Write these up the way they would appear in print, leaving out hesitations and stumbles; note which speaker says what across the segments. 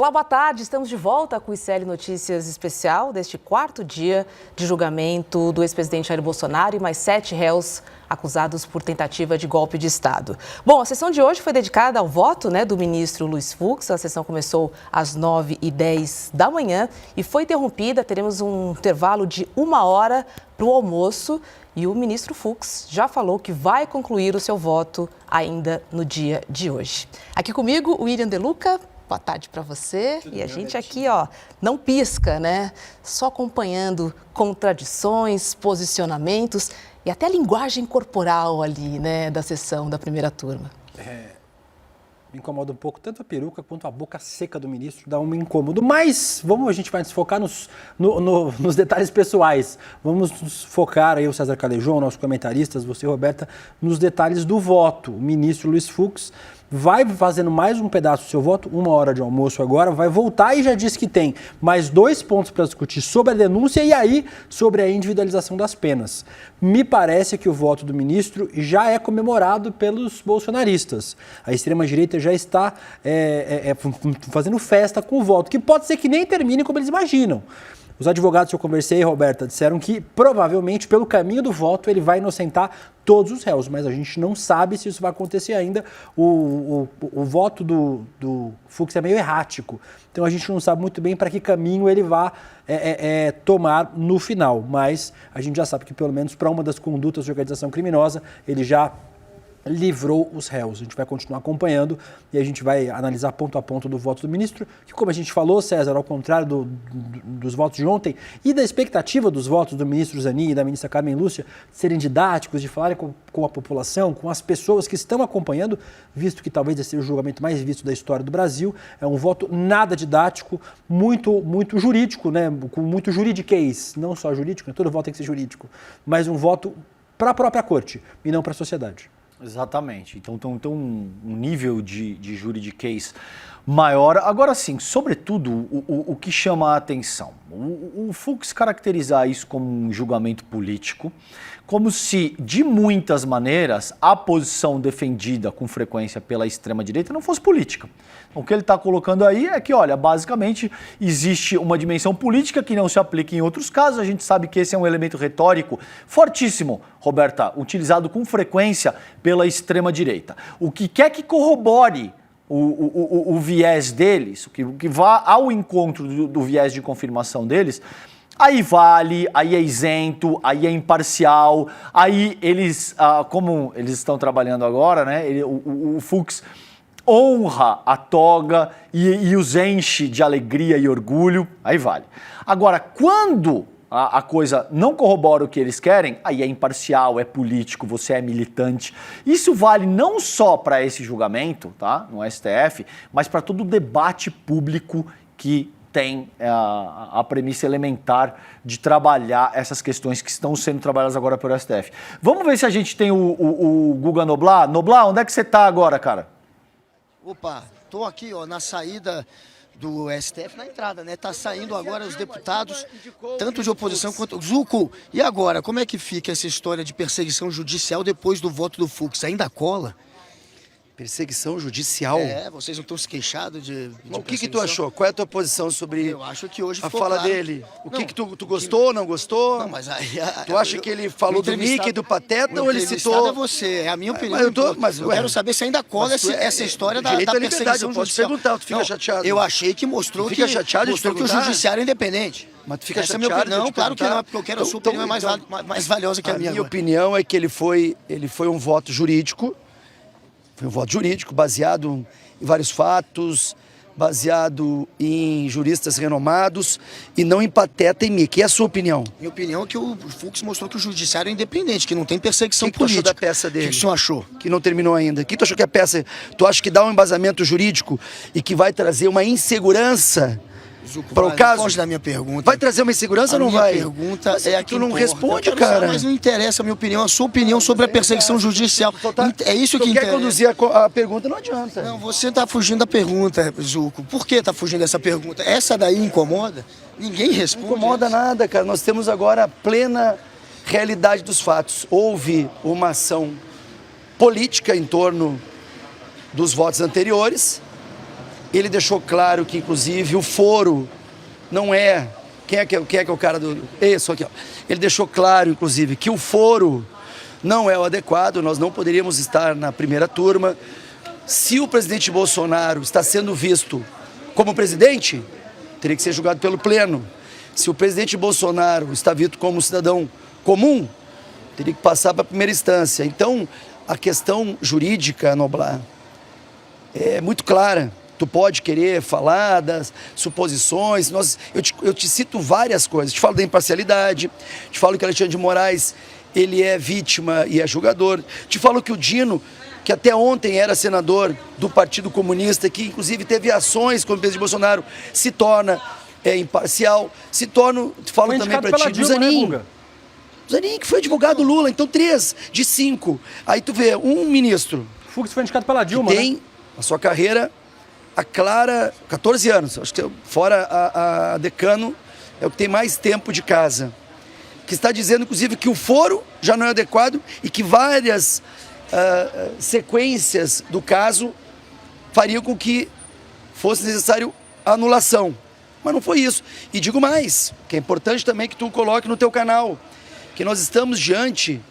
Speaker 1: Olá, boa tarde. Estamos de volta com o ICL Notícias Especial deste quarto dia de julgamento do ex-presidente Jair Bolsonaro e mais 7 réus acusados por tentativa de golpe de Estado. Bom, a sessão de hoje foi dedicada ao voto do ministro Luiz Fux. A sessão começou às 9h10 da manhã e foi interrompida. Teremos um intervalo de 1 hora para o almoço e o ministro Fux já falou que vai concluir o seu voto ainda no dia de hoje. Aqui comigo, o William De Luca. Boa tarde para você. E a gente aqui, não pisca, Só acompanhando contradições, posicionamentos e até a linguagem corporal ali, da sessão da primeira turma.
Speaker 2: Me incomoda um pouco, tanto a peruca quanto a boca seca do ministro, dá um incômodo. Mas a gente vai nos focar nos detalhes pessoais. Vamos nos focar aí, o César Calejão, nossos comentaristas, você, Roberta, nos detalhes do voto. O ministro Luiz Fux vai fazendo mais um pedaço do seu voto, 1 hora de almoço agora, vai voltar e já disse que tem mais 2 pontos para discutir sobre a denúncia e aí sobre a individualização das penas. Me parece que o voto do ministro já é comemorado pelos bolsonaristas. A extrema-direita já está fazendo festa com o voto, que pode ser que nem termine como eles imaginam. Os advogados que eu conversei, Roberta, disseram que provavelmente pelo caminho do voto ele vai inocentar todos os réus, mas a gente não sabe se isso vai acontecer ainda. O voto do Fux é meio errático, então a gente não sabe muito bem para que caminho ele vai tomar no final, mas a gente já sabe que pelo menos para uma das condutas de organização criminosa ele já livrou os réus. A gente vai continuar acompanhando e a gente vai analisar ponto a ponto do voto do ministro, que como a gente falou, César, ao contrário dos votos de ontem e da expectativa dos votos do ministro Zanin e da ministra Carmen Lúcia de serem didáticos, de falarem com a população, com as pessoas que estão acompanhando, visto que talvez esse seja o julgamento mais visto da história do Brasil, é um voto nada didático, muito jurídico, com muito juridiquês, não só jurídico, todo voto tem que ser jurídico, mas um voto para a própria corte e não para a sociedade.
Speaker 3: Exatamente. Então tem um nível de juridiquês maior. Agora sim, sobretudo, o que chama a atenção. O Fux caracterizar isso como um julgamento político, como se, de muitas maneiras, a posição defendida com frequência pela extrema-direita não fosse política. O que ele está colocando aí é que, olha, basicamente existe uma dimensão política que não se aplica em outros casos. A gente sabe que esse é um elemento retórico fortíssimo, Roberta, utilizado com frequência pela extrema-direita. O que quer que corrobore o viés deles, o que vá ao encontro do viés de confirmação deles, aí vale, aí é isento, aí é imparcial, aí eles, como eles estão trabalhando agora, o Fux honra a toga e os enche de alegria e orgulho, aí vale. Agora, quando a coisa não corrobora o que eles querem, aí é imparcial, é político, você é militante. Isso vale não só para esse julgamento, tá, no STF, mas para todo o debate público que tem a premissa elementar de trabalhar essas questões que estão sendo trabalhadas agora pelo STF. Vamos ver se a gente tem o Guga Noblar. Noblar, onde é que você está agora, cara?
Speaker 4: Opa, tô aqui, na saída do STF, na entrada, Tá saindo agora os deputados, tanto de oposição quanto... Zuco, e agora, como é que fica essa história de perseguição judicial depois do voto do Fux? Ainda cola?
Speaker 5: Perseguição judicial?
Speaker 4: Vocês não estão se queixando de
Speaker 5: o que tu achou? Qual é a tua posição sobre
Speaker 4: Eu acho que hoje
Speaker 5: a
Speaker 4: ficou
Speaker 5: fala
Speaker 4: claro.
Speaker 5: dele? O que tu gostou ou não gostou?
Speaker 4: Não, mas aí...
Speaker 5: Tu acha que ele falou do Mickey e do Pateta ou ele citou...
Speaker 4: é você, é a minha opinião.
Speaker 5: Mas
Speaker 4: eu quero saber se ainda cola essa história da perseguição judicial.
Speaker 5: Perguntar, tu fica chateado.
Speaker 4: Eu achei que mostrou que o judiciário é independente.
Speaker 5: Mas tu fica
Speaker 4: Essa
Speaker 5: chateado?
Speaker 4: É a minha opinião, claro que não, porque eu quero a sua opinião mais valiosa que a minha.
Speaker 5: A minha opinião é que ele foi um voto jurídico. Foi um voto jurídico, baseado em vários fatos, baseado em juristas renomados e não em Pateta e Mickey. É a sua opinião?
Speaker 4: Minha opinião é que o Fux mostrou que o judiciário é independente, que não tem perseguição
Speaker 5: política. O que tu achou da peça dele?
Speaker 4: O que o senhor achou?
Speaker 5: Que não terminou ainda. O que tu achou que a peça... Tu acha que dá um embasamento jurídico e que vai trazer uma insegurança para o caso?
Speaker 4: Foge da minha pergunta.
Speaker 5: Vai trazer uma insegurança ou não vai?
Speaker 4: A minha pergunta é a que
Speaker 5: tu não
Speaker 4: importa.
Speaker 5: responde, cara.
Speaker 4: Mas não interessa a minha opinião, a sua opinião sobre a perseguição judicial. É isso que interessa.
Speaker 5: Tu quer conduzir a pergunta, não adianta.
Speaker 4: Não, você está fugindo da pergunta, Zuco. Por que está fugindo dessa pergunta? Essa daí incomoda? Ninguém responde.
Speaker 5: Não incomoda nada, cara. Nós temos agora a plena realidade dos fatos. Houve uma ação política em torno dos votos anteriores. ele deixou claro que, inclusive, o foro não é... Quem é que é o cara do... Isso aqui, ó. Ele deixou claro, inclusive, que o foro não é o adequado, nós não poderíamos estar na primeira turma. Se o presidente Bolsonaro está sendo visto como presidente, teria que ser julgado pelo pleno. Se o presidente Bolsonaro está visto como cidadão comum, teria que passar para a primeira instância. Então, a questão jurídica, Noblar, é muito clara. Tu pode querer falar das suposições, eu te cito várias coisas. Te falo da imparcialidade, te falo que Alexandre de Moraes, ele é vítima e é julgador. Te falo que o Dino, que até ontem era senador do Partido Comunista, que inclusive teve ações com o presidente Bolsonaro, se torna imparcial. Te falo também para ti, do Zanin.
Speaker 3: Né,
Speaker 5: Zanin, que foi advogado do Lula, então 3 de 5. Aí tu vê, um ministro...
Speaker 2: Fux foi indicado pela Dilma,
Speaker 5: que tem a sua carreira... A Clara, 14 anos, acho que fora a decano, é o que tem mais tempo de casa. Que está dizendo, inclusive, que o foro já não é adequado e que várias sequências do caso fariam com que fosse necessário a anulação. Mas não foi isso. E digo mais, que é importante também que tu coloque no teu canal, que nós estamos diante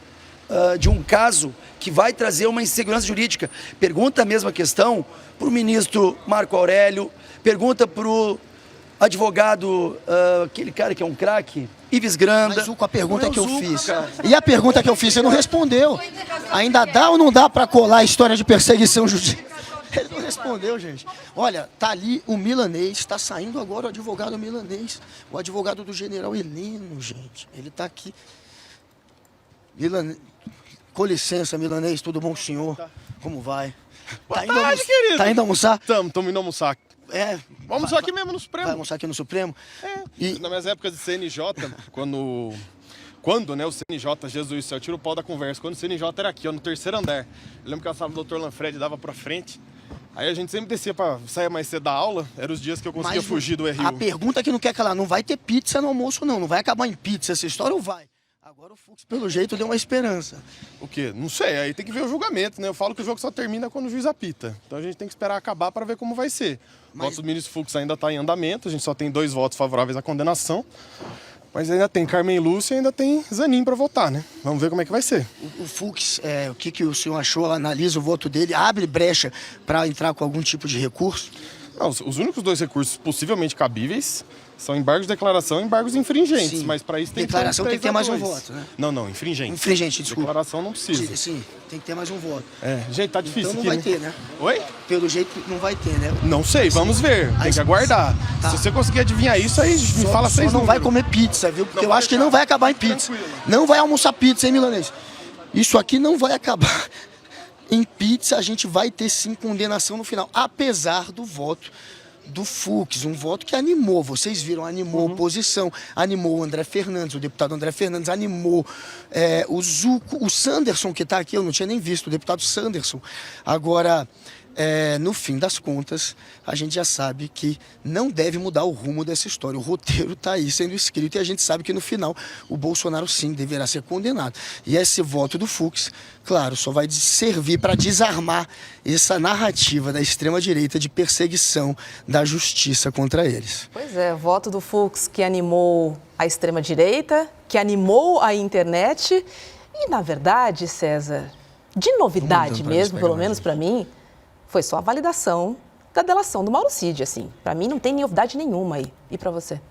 Speaker 5: de um caso que vai trazer uma insegurança jurídica. Pergunta a mesma questão para o ministro Marco Aurélio, pergunta para o advogado, aquele cara que é um craque, Ives Granda.
Speaker 4: Mas com a pergunta que eu fiz. E a pergunta que eu fiz, você não respondeu. Ainda dá ou não dá para colar a história de perseguição judicial? Ele não respondeu, gente. Olha, tá ali o milanês, está saindo agora o advogado milanês, o advogado do general Heleno, gente. Ele está aqui. Com licença, milanês, tudo bom com o senhor? Como vai?
Speaker 6: Boa tarde, querido.
Speaker 4: Tá indo almoçar?
Speaker 6: Estamos indo almoçar. Vamos almoçar aqui mesmo no Supremo.
Speaker 4: Vai almoçar aqui no Supremo?
Speaker 6: Nas minhas épocas de CNJ, quando né, o CNJ, Jesus do céu, tira o pau da conversa. Quando o CNJ era aqui, ó, no 3º andar. Eu lembro que a sala do Dr. Lanfred dava pra frente. Aí a gente sempre descia pra sair mais cedo da aula. Eram os dias que eu conseguia fugir do RU.
Speaker 4: A pergunta que não quer calar, não vai ter pizza no almoço, não. Não vai acabar em pizza essa história ou vai? Agora o Fux, pelo jeito, deu uma esperança.
Speaker 6: O quê? Não sei, aí tem que ver o julgamento, né? Eu falo que o jogo só termina quando o juiz apita. Então a gente tem que esperar acabar para ver como vai ser. O voto do ministro Fux ainda está em andamento, a gente só tem 2 votos favoráveis à condenação. Mas ainda tem Carmen Lúcia e ainda tem Zanin para votar, né? Vamos ver como é que vai ser.
Speaker 4: O Fux, o que o senhor achou? Analisa o voto dele, abre brecha para entrar com algum tipo de recurso?
Speaker 6: Não, os únicos 2 recursos possivelmente cabíveis são embargos de declaração e embargos infringentes.
Speaker 4: Sim.
Speaker 6: Mas para isso tem
Speaker 4: declaração tem que ter mais um voto, né?
Speaker 6: Não, infringente.
Speaker 4: Infringente, desculpa.
Speaker 6: Declaração não precisa.
Speaker 4: Sim, tem que ter mais um voto.
Speaker 6: Gente, tá difícil
Speaker 4: então não
Speaker 6: aqui,
Speaker 4: vai ter, né?
Speaker 6: Oi?
Speaker 4: Pelo jeito não vai ter, né?
Speaker 6: Não sei, vamos ver. Tem que aguardar.
Speaker 4: Tá.
Speaker 6: Se você conseguir adivinhar isso, aí me fala 6
Speaker 4: não
Speaker 6: números.
Speaker 4: vai comer pizza, viu? Porque eu acho que não vai acabar em pizza.
Speaker 6: Tranquilo.
Speaker 4: Não vai almoçar pizza, hein, milanês? Isso aqui não vai acabar em pizza. A gente vai ter sim condenação no final, apesar do voto do Fux, um voto que animou, vocês viram, animou a oposição, animou o André Fernandes, o deputado André Fernandes, animou o Zucco, o Sanderson que está aqui, eu não tinha nem visto, o deputado Sanderson. Agora, no fim das contas, a gente já sabe que não deve mudar o rumo dessa história. O roteiro está aí sendo escrito e a gente sabe que no final o Bolsonaro sim deverá ser condenado. E esse voto do Fux, claro, só vai servir para desarmar essa narrativa da extrema-direita de perseguição da justiça contra eles.
Speaker 1: Pois é, voto do Fux que animou a extrema-direita, que animou a internet e, na verdade, César, de novidade mesmo, pelo menos para mim, foi só a validação da delação do Mauro Cid, assim. Para mim não tem novidade nenhuma aí. E para você?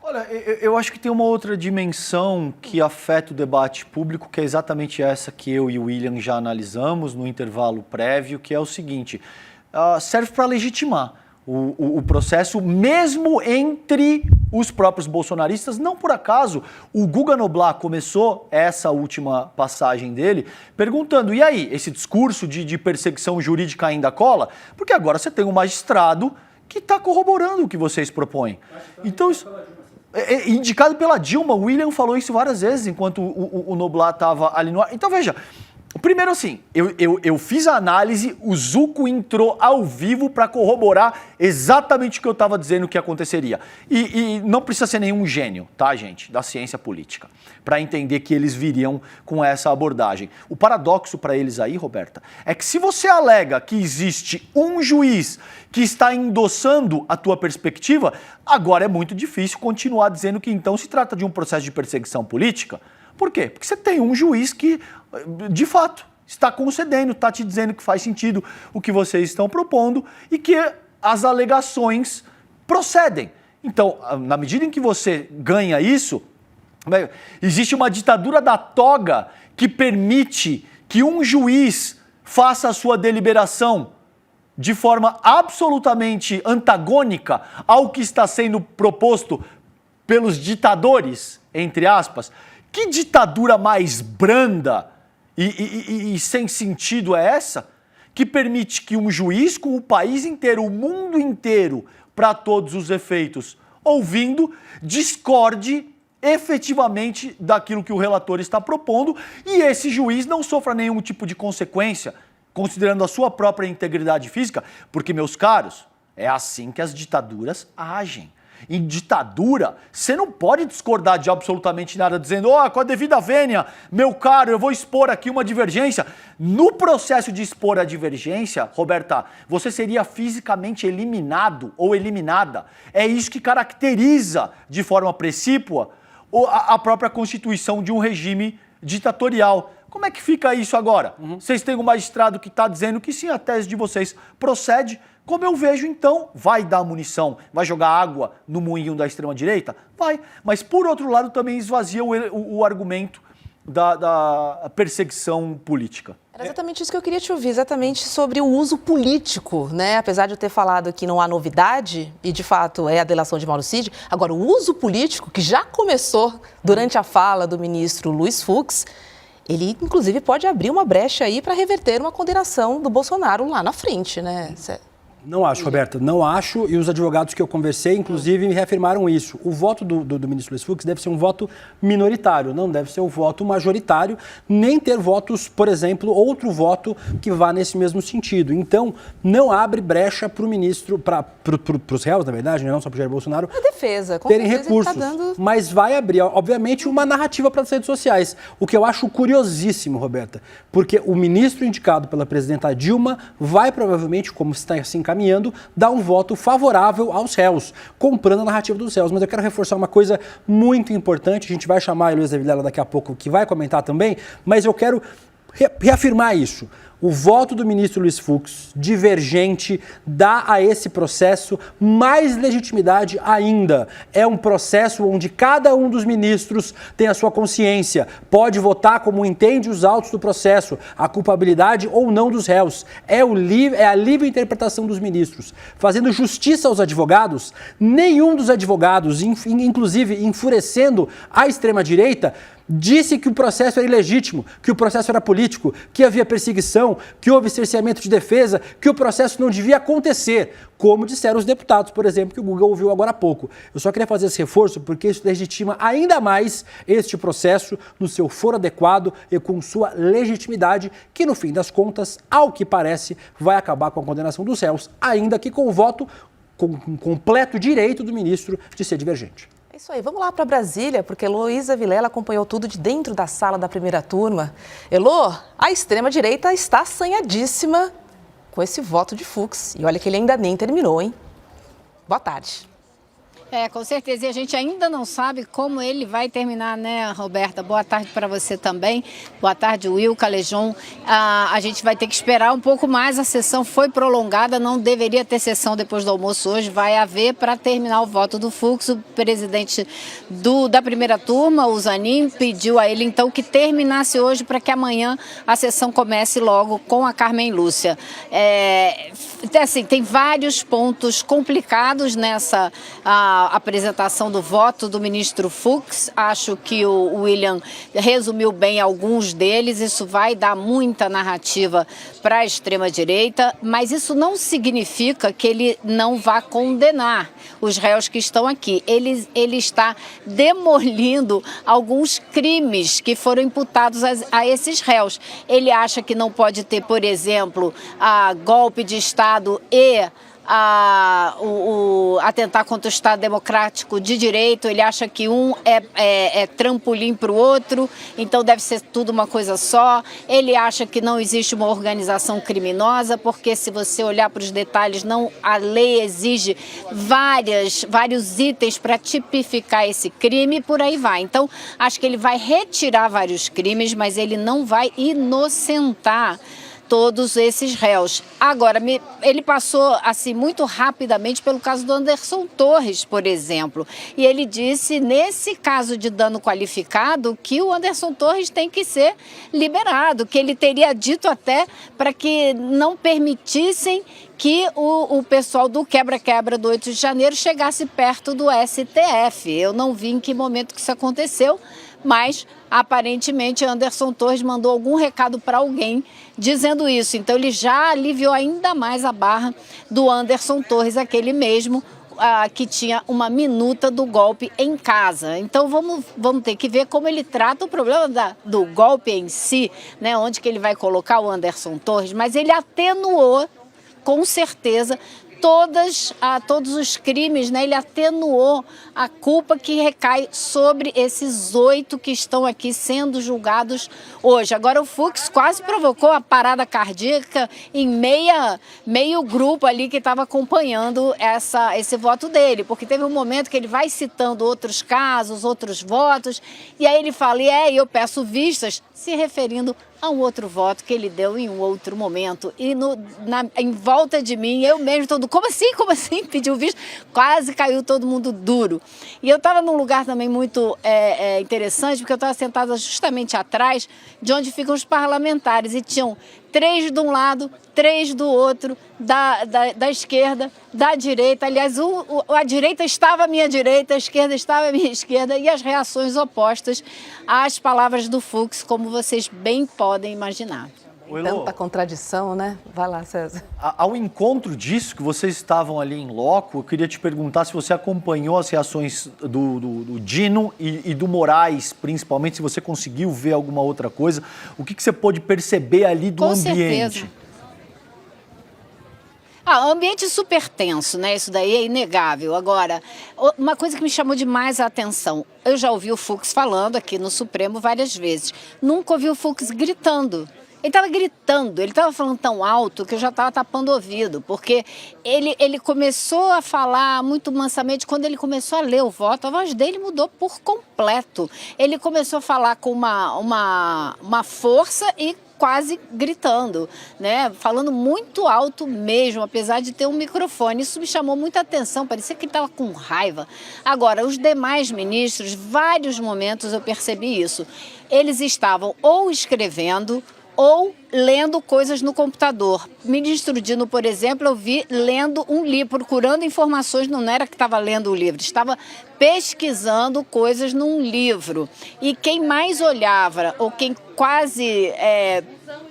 Speaker 3: Olha, eu acho que tem uma outra dimensão que afeta o debate público, que é exatamente essa que eu e o William já analisamos no intervalo prévio, que é o seguinte, serve para legitimar o processo mesmo entre os próprios bolsonaristas. Não por acaso, o Guga Noblar começou essa última passagem dele perguntando, e aí, esse discurso de perseguição jurídica ainda cola? Porque agora você tem um magistrado que está corroborando o que vocês propõem. Então, isso, indicado pela Dilma, o William falou isso várias vezes enquanto o Noblar estava ali no ar. Então, veja, Primeiro assim, eu fiz a análise, o Zucco entrou ao vivo para corroborar exatamente o que eu estava dizendo que aconteceria. E não precisa ser nenhum gênio, tá, gente, da ciência política, para entender que eles viriam com essa abordagem. O paradoxo para eles aí, Roberta, é que se você alega que existe um juiz que está endossando a tua perspectiva, agora é muito difícil continuar dizendo que então se trata de um processo de perseguição política. Por quê? Porque você tem um juiz que, de fato, está concedendo, está te dizendo que faz sentido o que vocês estão propondo e que as alegações procedem. Então, na medida em que você ganha isso, existe uma ditadura da toga que permite que um juiz faça a sua deliberação de forma absolutamente antagônica ao que está sendo proposto pelos ditadores, entre aspas. Que ditadura mais branda e sem sentido é essa? Que permite que um juiz com o país inteiro, o mundo inteiro, para todos os efeitos, ouvindo, discorde efetivamente daquilo que o relator está propondo e esse juiz não sofra nenhum tipo de consequência, considerando a sua própria integridade física, porque, meus caros, é assim que as ditaduras agem. Em ditadura, você não pode discordar de absolutamente nada, dizendo, com a devida vênia, meu caro, eu vou expor aqui uma divergência. No processo de expor a divergência, Roberta, você seria fisicamente eliminado ou eliminada. É isso que caracteriza, de forma precípua, a própria constituição de um regime ditatorial. Como é que fica isso agora? Vocês têm um magistrado que está dizendo que sim, a tese de vocês procede. Como eu vejo, então, vai dar munição, vai jogar água no moinho da extrema-direita? Vai. Mas, por outro lado, também esvazia o argumento da perseguição política.
Speaker 1: Era exatamente isso que eu queria te ouvir, exatamente sobre o uso político, né? Apesar de eu ter falado que não há novidade, e de fato é a delação de Mauro Cid, agora o uso político, que já começou durante a fala do ministro Luiz Fux, ele, inclusive, pode abrir uma brecha aí para reverter uma condenação do Bolsonaro lá na frente, né?
Speaker 2: Não acho, Roberta, não acho, e os advogados que eu conversei, inclusive, me reafirmaram isso. O voto do ministro Luiz Fux deve ser um voto minoritário, não deve ser um voto majoritário, nem ter votos, por exemplo, outro voto que vá nesse mesmo sentido. Então, não abre brecha para o ministro, para os réus, na verdade, não só para o Jair Bolsonaro,
Speaker 1: a defesa, com
Speaker 2: terem
Speaker 1: certeza
Speaker 2: recursos,
Speaker 1: ele tá dando...
Speaker 2: mas vai abrir, obviamente, uma narrativa para as redes sociais, o que eu acho curiosíssimo, Roberta, porque o ministro indicado pela presidenta Dilma vai provavelmente, como está se encaminhando, dar um voto favorável aos réus, comprando a narrativa dos réus. Mas eu quero reforçar uma coisa muito importante, a gente vai chamar a Heloísa Vilela daqui a pouco, que vai comentar também, mas eu quero reafirmar isso. O voto do ministro Luiz Fux, divergente, dá a esse processo mais legitimidade ainda. É um processo onde cada um dos ministros tem a sua consciência, pode votar como entende os autos do processo, a culpabilidade ou não dos réus. É a livre interpretação dos ministros. Fazendo justiça aos advogados, nenhum dos advogados, inclusive enfurecendo a extrema-direita, disse que o processo era ilegítimo, que o processo era político, que havia perseguição, que houve cerceamento de defesa, que o processo não devia acontecer, como disseram os deputados, por exemplo, que o Guga ouviu agora há pouco. Eu só queria fazer esse reforço porque isso legitima ainda mais este processo no seu foro adequado e com sua legitimidade, que no fim das contas, ao que parece, vai acabar com a condenação dos réus, ainda que com o voto com completo direito do ministro de ser divergente.
Speaker 1: Isso aí, vamos lá para Brasília, porque Heloísa Vilela acompanhou tudo de dentro da sala da primeira turma. Elô, a extrema-direita está assanhadíssima com esse voto de Fux. E olha que ele ainda nem terminou, hein? Boa tarde.
Speaker 7: Com certeza. E a gente ainda não sabe como ele vai terminar, né, Roberta? Boa tarde para você também. Boa tarde, Will, Calejon. A gente vai ter que esperar um pouco mais. A sessão foi prolongada, não deveria ter sessão depois do almoço hoje. Vai haver para terminar o voto do Fux. O presidente da primeira turma, o Zanin, pediu a ele, então, que terminasse hoje para que amanhã a sessão comece logo com a Carmen Lúcia. Assim, tem vários pontos complicados nessa a apresentação do voto do ministro Fux. Acho que o William resumiu bem alguns deles. Isso vai dar muita narrativa para a extrema-direita, mas isso não significa que ele não vá condenar os réus que estão aqui. Ele está demolindo alguns crimes que foram imputados a esses réus. Ele acha que não pode ter, por exemplo, golpe de Estado e atentar contra o Estado Democrático de Direito. Ele acha que um é trampolim para o outro, então deve ser tudo uma coisa só. Ele acha que não existe uma organização criminosa, porque se você olhar para os detalhes, a lei exige vários itens para tipificar esse crime e por aí vai. Então, acho que ele vai retirar vários crimes, mas ele não vai inocentar todos esses réus. Agora, ele passou assim muito rapidamente pelo caso do Anderson Torres, por exemplo. E ele disse, nesse caso de dano qualificado, que o Anderson Torres tem que ser liberado, que ele teria dito até para que não permitissem que o pessoal do quebra-quebra do 8 de janeiro chegasse perto do STF. Eu não vi em que momento que isso aconteceu, mas aparentemente Anderson Torres mandou algum recado para alguém dizendo isso. Então ele já aliviou ainda mais a barra do Anderson Torres, aquele mesmo que tinha uma minuta do golpe em casa. Então vamos ter que ver como ele trata o problema do golpe em si, né? Onde que ele vai colocar o Anderson Torres, mas ele atenuou, com certeza, todos os crimes, né? Ele atenuou a culpa que recai sobre esses 8 que estão aqui sendo julgados hoje. Agora o Fux quase provocou a parada cardíaca em meio grupo ali que estava acompanhando esse voto dele, porque teve um momento que ele vai citando outros casos, outros votos, e aí ele fala, eu peço vistas, se referindo a um outro voto que ele deu em um outro momento. E em volta de mim, eu mesmo, como assim? Pediu visto, quase caiu todo mundo duro. E eu estava num lugar também muito interessante, porque eu estava sentada justamente atrás de onde ficam os parlamentares, e tinham 3 de um lado, 3 do outro, da esquerda, da direita. Aliás, a direita estava à minha direita, a esquerda estava à minha esquerda, e as reações opostas às palavras do Fux, como vocês bem podem imaginar.
Speaker 1: Tanta contradição, né? Vai lá, César.
Speaker 3: Ao encontro disso, que vocês estavam ali em loco, eu queria te perguntar se você acompanhou as reações do Dino e do Moraes, principalmente, se você conseguiu ver alguma outra coisa. O que você pôde perceber ali do ambiente?
Speaker 7: Certeza. O ambiente super tenso, né? Isso daí é inegável. Agora, uma coisa que me chamou demais a atenção, eu já ouvi o Fux falando aqui no Supremo várias vezes, nunca ouvi o Fux gritando. Ele estava gritando, ele estava falando tão alto que eu já estava tapando o ouvido, porque ele começou a falar muito mansamente. Quando ele começou a ler o voto, a voz dele mudou por completo. Ele começou a falar com uma força e quase gritando, né? Falando muito alto mesmo, apesar de ter um microfone. Isso me chamou muita atenção, parecia que ele estava com raiva. Agora, os demais ministros, vários momentos eu percebi isso. Eles estavam ou escrevendo ou lendo coisas no computador. O ministro Dino, por exemplo, eu vi lendo um livro, procurando informações, não era que estava lendo o livro, estava pesquisando coisas num livro. E quem mais olhava, ou quem quase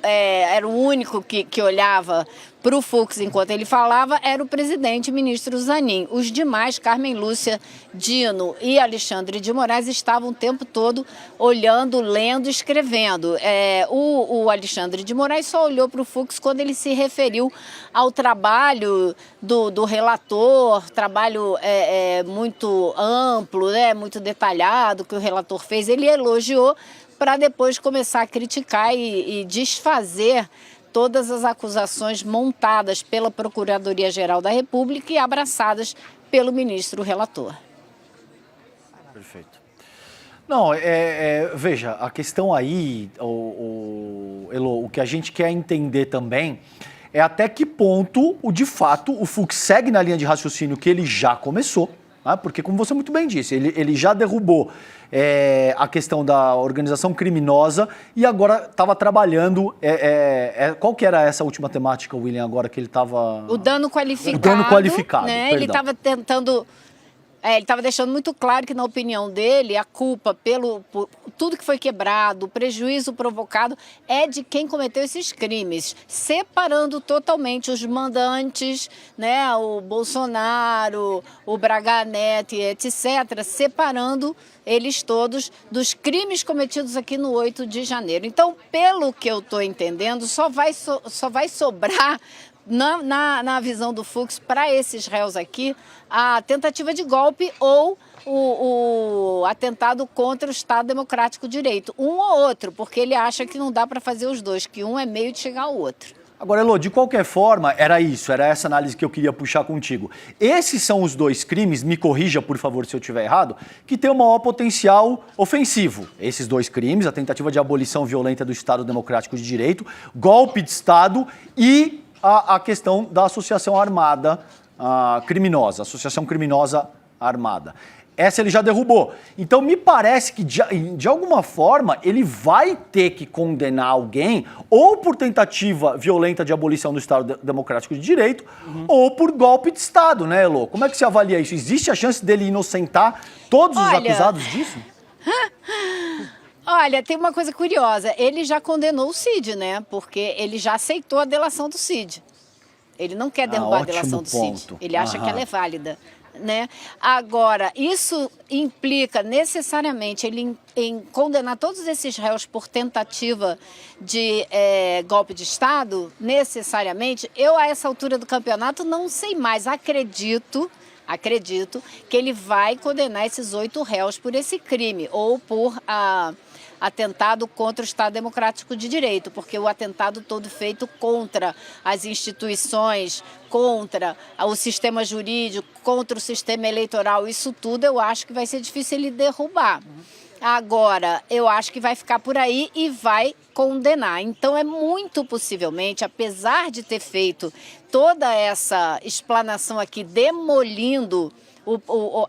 Speaker 7: era o único que olhava para o Fux enquanto ele falava, era o presidente, ministro Zanin. Os demais, Carmen Lúcia, Dino e Alexandre de Moraes, estavam o tempo todo olhando, lendo, escrevendo. O Alexandre de Moraes só olhou para o Fux quando ele se referiu ao trabalho do relator, trabalho muito amplo, né, muito detalhado que o relator fez. Ele elogiou para depois começar a criticar e desfazer todas as acusações montadas pela Procuradoria-Geral da República e abraçadas pelo ministro relator.
Speaker 3: Perfeito. Não, veja, a questão aí, Elo, o que a gente quer entender também é até que ponto, de fato, o Fux segue na linha de raciocínio que ele já começou, né? Porque, como você muito bem disse, ele já derrubou a questão da organização criminosa e agora estava trabalhando. Qual que era essa última temática, William, agora que ele estava...
Speaker 7: O dano qualificado.
Speaker 3: O dano qualificado,
Speaker 7: né?
Speaker 3: perdão.
Speaker 7: Ele estava tentando Ele estava deixando muito claro que, na opinião dele, a culpa por tudo que foi quebrado, o prejuízo provocado, é de quem cometeu esses crimes, separando totalmente os mandantes, né, o Bolsonaro, o Braga Neto, etc., separando eles todos dos crimes cometidos aqui no 8 de janeiro. Então, pelo que eu estou entendendo, só vai sobrar na visão do Fux, para esses réus aqui, a tentativa de golpe ou o atentado contra o Estado Democrático de Direito. Um ou outro, porque ele acha que não dá para fazer os dois, que um é meio de chegar ao outro.
Speaker 3: Agora, Elô, de qualquer forma, era essa análise que eu queria puxar contigo. Esses são os dois crimes, me corrija, por favor, se eu estiver errado, que têm o maior potencial ofensivo. Esses dois crimes, a tentativa de abolição violenta do Estado Democrático de Direito, golpe de Estado e a questão da associação armada criminosa, associação criminosa armada. Essa ele já derrubou. Então, me parece que, de alguma forma, ele vai ter que condenar alguém ou por tentativa violenta de abolição do Estado Democrático de Direito ou por golpe de Estado, né, Elô? Como é que você avalia isso? Existe a chance dele inocentar todos os acusados disso?
Speaker 7: Olha, tem uma coisa curiosa. Ele já condenou o Cid, né? Porque ele já aceitou a delação do Cid. Ele não quer derrubar a delação do Cid. Ele acha que ela é válida. Né? Agora, isso implica necessariamente ele em condenar todos esses réus por tentativa de golpe de Estado, necessariamente. Eu, a essa altura do campeonato, não sei mais. Acredito que ele vai condenar esses 8 réus por esse crime ou por atentado contra o Estado Democrático de Direito, porque o atentado todo feito contra as instituições, contra o sistema jurídico, contra o sistema eleitoral, isso tudo eu acho que vai ser difícil ele derrubar. Agora, eu acho que vai ficar por aí e vai condenar. Então, é muito possivelmente, apesar de ter feito toda essa explanação aqui demolindo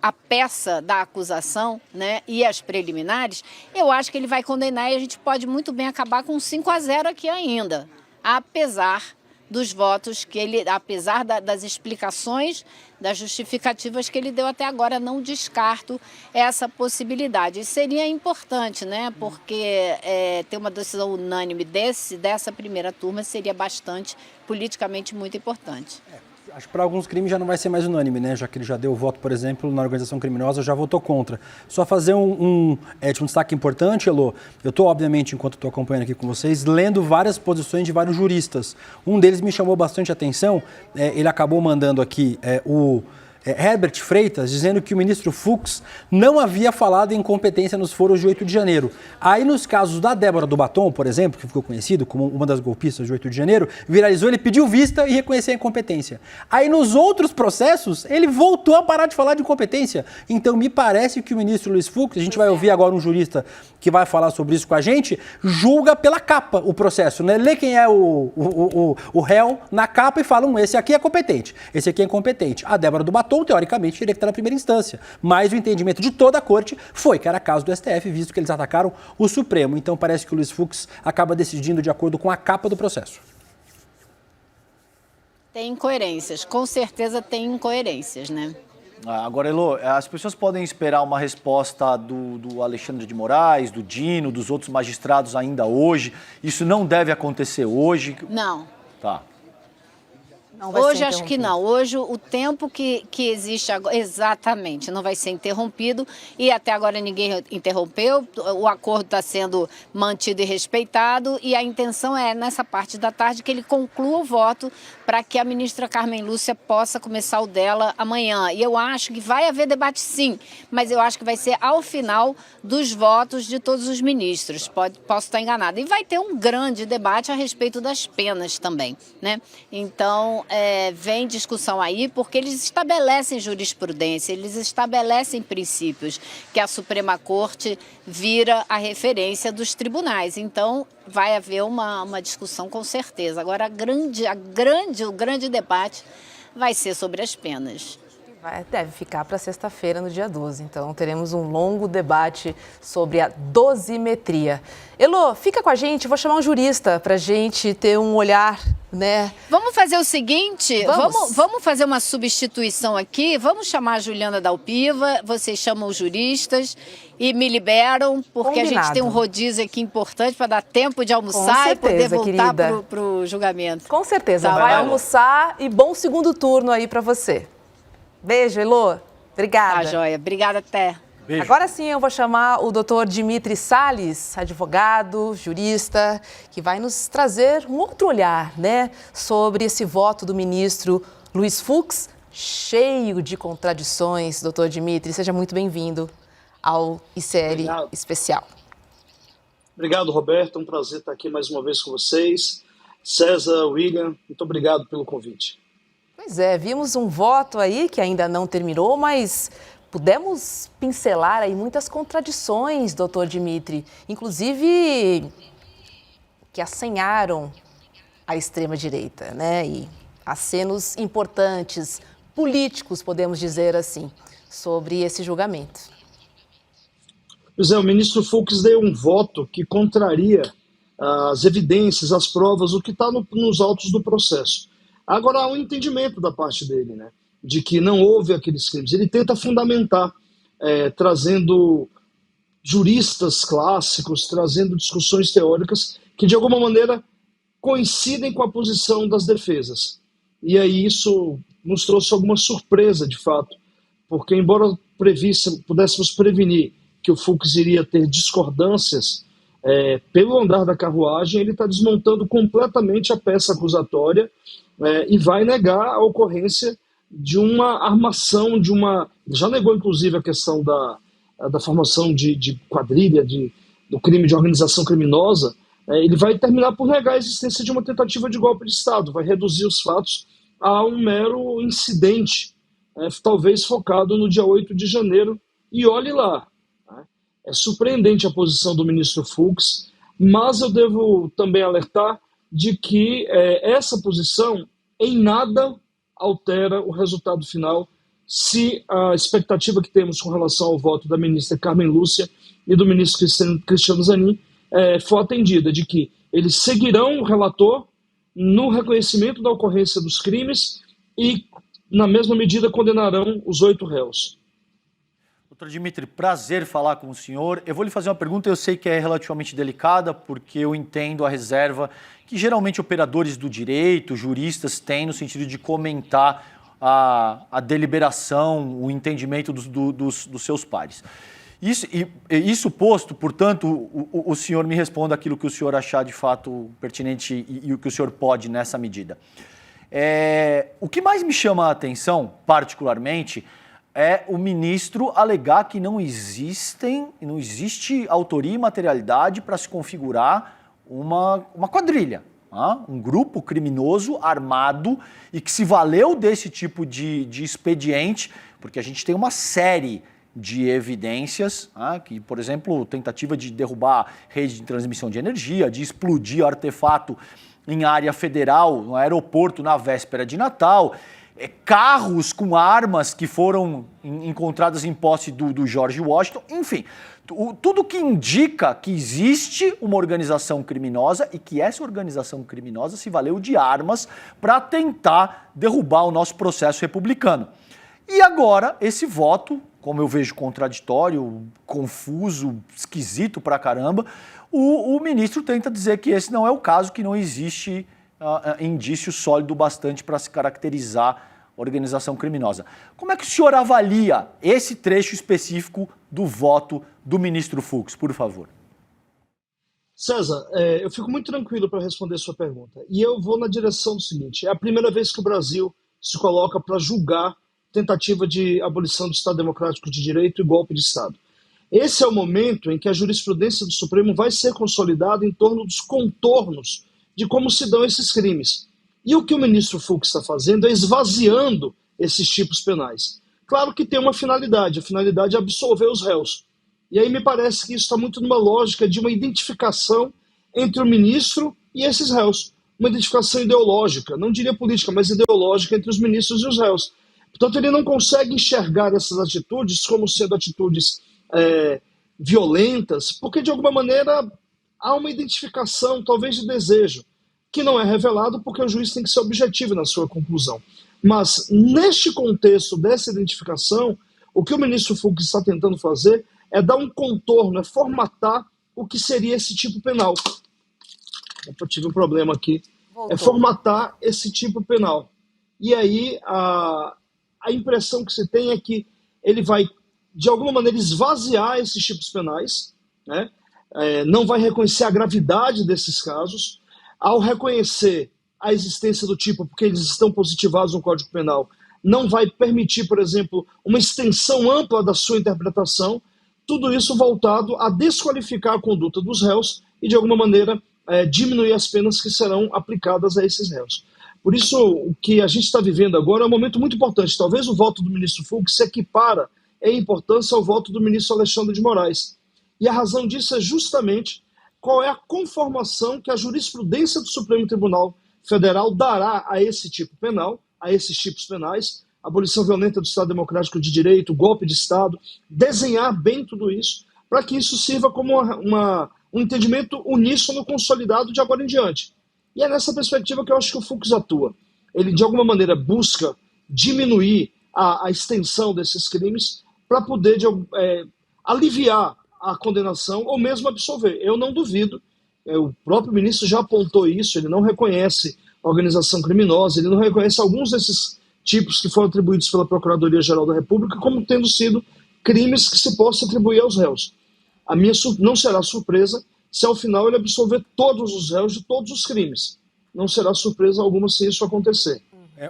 Speaker 7: a peça da acusação, né, e as preliminares, eu acho que ele vai condenar e a gente pode muito bem acabar com 5-0 aqui ainda, apesar dos votos que ele, apesar das explicações, das justificativas que ele deu até agora, não descarto essa possibilidade. E seria importante, né, porque ter uma decisão unânime dessa primeira turma seria bastante, politicamente, muito importante.
Speaker 2: Acho que para alguns crimes já não vai ser mais unânime, né? Já que ele já deu voto, por exemplo, na organização criminosa, já votou contra. Só fazer um destaque importante, Elô. Eu estou, obviamente, enquanto estou acompanhando aqui com vocês, lendo várias posições de vários juristas. Um deles me chamou bastante atenção. Ele acabou mandando aqui o Herbert Freitas, dizendo que o ministro Fux não havia falado em incompetência nos foros de 8 de janeiro. Aí, nos casos da Débora do Batom, por exemplo, que ficou conhecido como uma das golpistas de 8 de janeiro, viralizou, ele pediu vista e reconheceu a incompetência. Aí, nos outros processos, ele voltou a parar de falar de incompetência. Então, me parece que o ministro Luiz Fux, a gente vai ouvir agora um jurista que vai falar sobre isso com a gente, julga pela capa o processo, né? Lê quem é o réu na capa e fala, esse aqui é competente, esse aqui é incompetente. A Débora do Batom, teoricamente, teria que estar na primeira instância. Mas o entendimento de toda a corte foi que era caso do STF, visto que eles atacaram o Supremo. Então parece que o Luiz Fux acaba decidindo de acordo com a capa do processo.
Speaker 7: Tem incoerências, com certeza tem incoerências, né?
Speaker 3: Agora, Elô, as pessoas podem esperar uma resposta do Alexandre de Moraes, do Dino, dos outros magistrados ainda hoje? Isso não deve acontecer hoje?
Speaker 7: Não.
Speaker 3: Tá.
Speaker 7: Hoje acho que não. Hoje o tempo que existe agora, exatamente, não vai ser interrompido e até agora ninguém interrompeu, o acordo está sendo mantido e respeitado e a intenção é nessa parte da tarde que ele conclua o voto para que a ministra Carmen Lúcia possa começar o dela amanhã. E eu acho que vai haver debate sim, mas eu acho que vai ser ao final dos votos de todos os ministros, posso estar enganada. E vai ter um grande debate a respeito das penas também, né? Então, vem discussão aí, porque eles estabelecem jurisprudência, eles estabelecem princípios que a Suprema Corte vira a referência dos tribunais. Então, vai haver uma discussão com certeza. Agora, o grande debate vai ser sobre as penas.
Speaker 1: Deve ficar para sexta-feira, no dia 12. Então, teremos um longo debate sobre a dosimetria. Elô, fica com a gente, vou chamar um jurista para a gente ter um olhar, né?
Speaker 7: Vamos fazer o seguinte, vamos fazer uma substituição aqui, vamos chamar a Juliana Dalpiva, vocês chamam os juristas e me liberam, porque
Speaker 1: Combinado.
Speaker 7: A gente tem um rodízio aqui importante para dar tempo de almoçar
Speaker 1: certeza,
Speaker 7: e poder voltar
Speaker 1: querida.
Speaker 7: para o julgamento.
Speaker 1: Com certeza,
Speaker 7: Tá
Speaker 1: vai
Speaker 7: bom.
Speaker 1: almoçar e bom segundo turno aí para você. Beijo, Elô. Obrigada.
Speaker 7: Tá, joia. Obrigada, até.
Speaker 3: Beijo.
Speaker 1: Agora sim eu vou chamar o doutor Dimitri Salles, advogado, jurista, que vai nos trazer um outro olhar, né, sobre esse voto do ministro Luiz Fux, cheio de contradições. Doutor Dimitri, seja muito bem-vindo ao ICL
Speaker 8: Obrigado.
Speaker 1: Especial.
Speaker 8: Obrigado, Roberto. É um prazer estar aqui mais uma vez com vocês. César, William, muito obrigado pelo convite.
Speaker 1: Pois é, vimos um voto aí que ainda não terminou, mas pudemos pincelar aí muitas contradições, doutor Dimitri, inclusive que assanharam a extrema-direita, né? E acenos importantes, políticos, podemos dizer assim, sobre esse julgamento.
Speaker 8: Pois é, o ministro Fux deu um voto que contraria as evidências, as provas, o que está nos autos do processo. Agora há um entendimento da parte dele, né, de que não houve aqueles crimes. Ele tenta fundamentar, trazendo juristas clássicos, trazendo discussões teóricas que de alguma maneira coincidem com a posição das defesas. E aí isso nos trouxe alguma surpresa, de fato, porque embora pudéssemos prevenir que o Fux iria ter discordâncias, pelo andar da carruagem, ele está desmontando completamente a peça acusatória e vai negar a ocorrência de uma armação, já negou inclusive a questão da formação de quadrilha, do crime de organização criminosa. Ele vai terminar por negar a existência de uma tentativa de golpe de Estado, vai reduzir os fatos a um mero incidente, talvez focado no dia 8 de janeiro, e olhe lá. É surpreendente a posição do ministro Fux, mas eu devo também alertar de que essa posição em nada altera o resultado final se a expectativa que temos com relação ao voto da ministra Carmen Lúcia e do ministro Cristiano Zanin for atendida, de que eles seguirão o relator no reconhecimento da ocorrência dos crimes e, na mesma medida, condenarão os 8 réus.
Speaker 3: Doutor Dimitri, prazer falar com o senhor. Eu vou lhe fazer uma pergunta, eu sei que é relativamente delicada, porque eu entendo a reserva que geralmente operadores do direito, juristas, têm no sentido de comentar a deliberação, o entendimento dos seus pares. Isso posto, portanto, o senhor me responda aquilo que o senhor achar de fato pertinente e o que o senhor pode nessa medida. O que mais me chama a atenção, particularmente, é o ministro alegar que não existe autoria e materialidade para se configurar uma quadrilha, um grupo criminoso armado e que se valeu desse tipo de expediente, porque a gente tem uma série de evidências, que, por exemplo, tentativa de derrubar rede de transmissão de energia, de explodir artefato em área federal, no aeroporto, na véspera de Natal, carros com armas que foram encontradas em posse do George Washington, enfim, tudo que indica que existe uma organização criminosa e que essa organização criminosa se valeu de armas para tentar derrubar o nosso processo republicano. E agora, esse voto, como eu vejo contraditório, confuso, esquisito pra caramba, o ministro tenta dizer que esse não é o caso, que não existe indício sólido bastante para se caracterizar organização criminosa. Como é que o senhor avalia esse trecho específico do voto do ministro Fux, por favor?
Speaker 8: César, eu fico muito tranquilo para responder sua pergunta. E eu vou na direção do seguinte: é a primeira vez que o Brasil se coloca para julgar tentativa de abolição do Estado Democrático de Direito e golpe de Estado. Esse é o momento em que a jurisprudência do Supremo vai ser consolidada em torno dos contornos de como se dão esses crimes. E o que o ministro Fux está fazendo é esvaziando esses tipos penais. Claro que tem uma finalidade, a finalidade é absolver os réus. E aí me parece que isso está muito numa lógica de uma identificação entre o ministro e esses réus. Uma identificação ideológica, não diria política, mas ideológica entre os ministros e os réus. Portanto, ele não consegue enxergar essas atitudes como sendo atitudes violentas, porque de alguma maneira há uma identificação, talvez de desejo, que não é revelado porque o juiz tem que ser objetivo na sua conclusão. Mas, neste contexto dessa identificação, o que o ministro Fux está tentando fazer é dar um contorno, é formatar o que seria esse tipo penal. Eu tive um problema aqui.
Speaker 1: Voltou.
Speaker 8: É formatar esse tipo penal. E aí, a impressão que se tem é que ele vai, de alguma maneira, esvaziar esses tipos penais, né? Não vai reconhecer a gravidade desses casos. Ao reconhecer a existência do tipo, porque eles estão positivados no Código Penal, não vai permitir, por exemplo, uma extensão ampla da sua interpretação, tudo isso voltado a desqualificar a conduta dos réus e, de alguma maneira, diminuir as penas que serão aplicadas a esses réus. Por isso, o que a gente está vivendo agora é um momento muito importante. Talvez o voto do ministro Fux se equipara em importância ao voto do ministro Alexandre de Moraes. E a razão disso é justamente qual é a conformação que a jurisprudência do Supremo Tribunal Federal dará a esse tipo penal, a esses tipos penais, abolição violenta do Estado Democrático de Direito, golpe de Estado, desenhar bem tudo isso, para que isso sirva como um entendimento uníssono, consolidado de agora em diante. E é nessa perspectiva que eu acho que o Fux atua. Ele, de alguma maneira, busca diminuir a extensão desses crimes para poder aliviar a condenação ou mesmo absolver. Eu não duvido, o próprio ministro já apontou isso, ele não reconhece organização criminosa, ele não reconhece alguns desses tipos que foram atribuídos pela Procuradoria-Geral da República como tendo sido crimes que se possa atribuir aos réus. A minha não será surpresa se ao final ele absolver todos os réus de todos os crimes. Não será surpresa alguma se isso acontecer.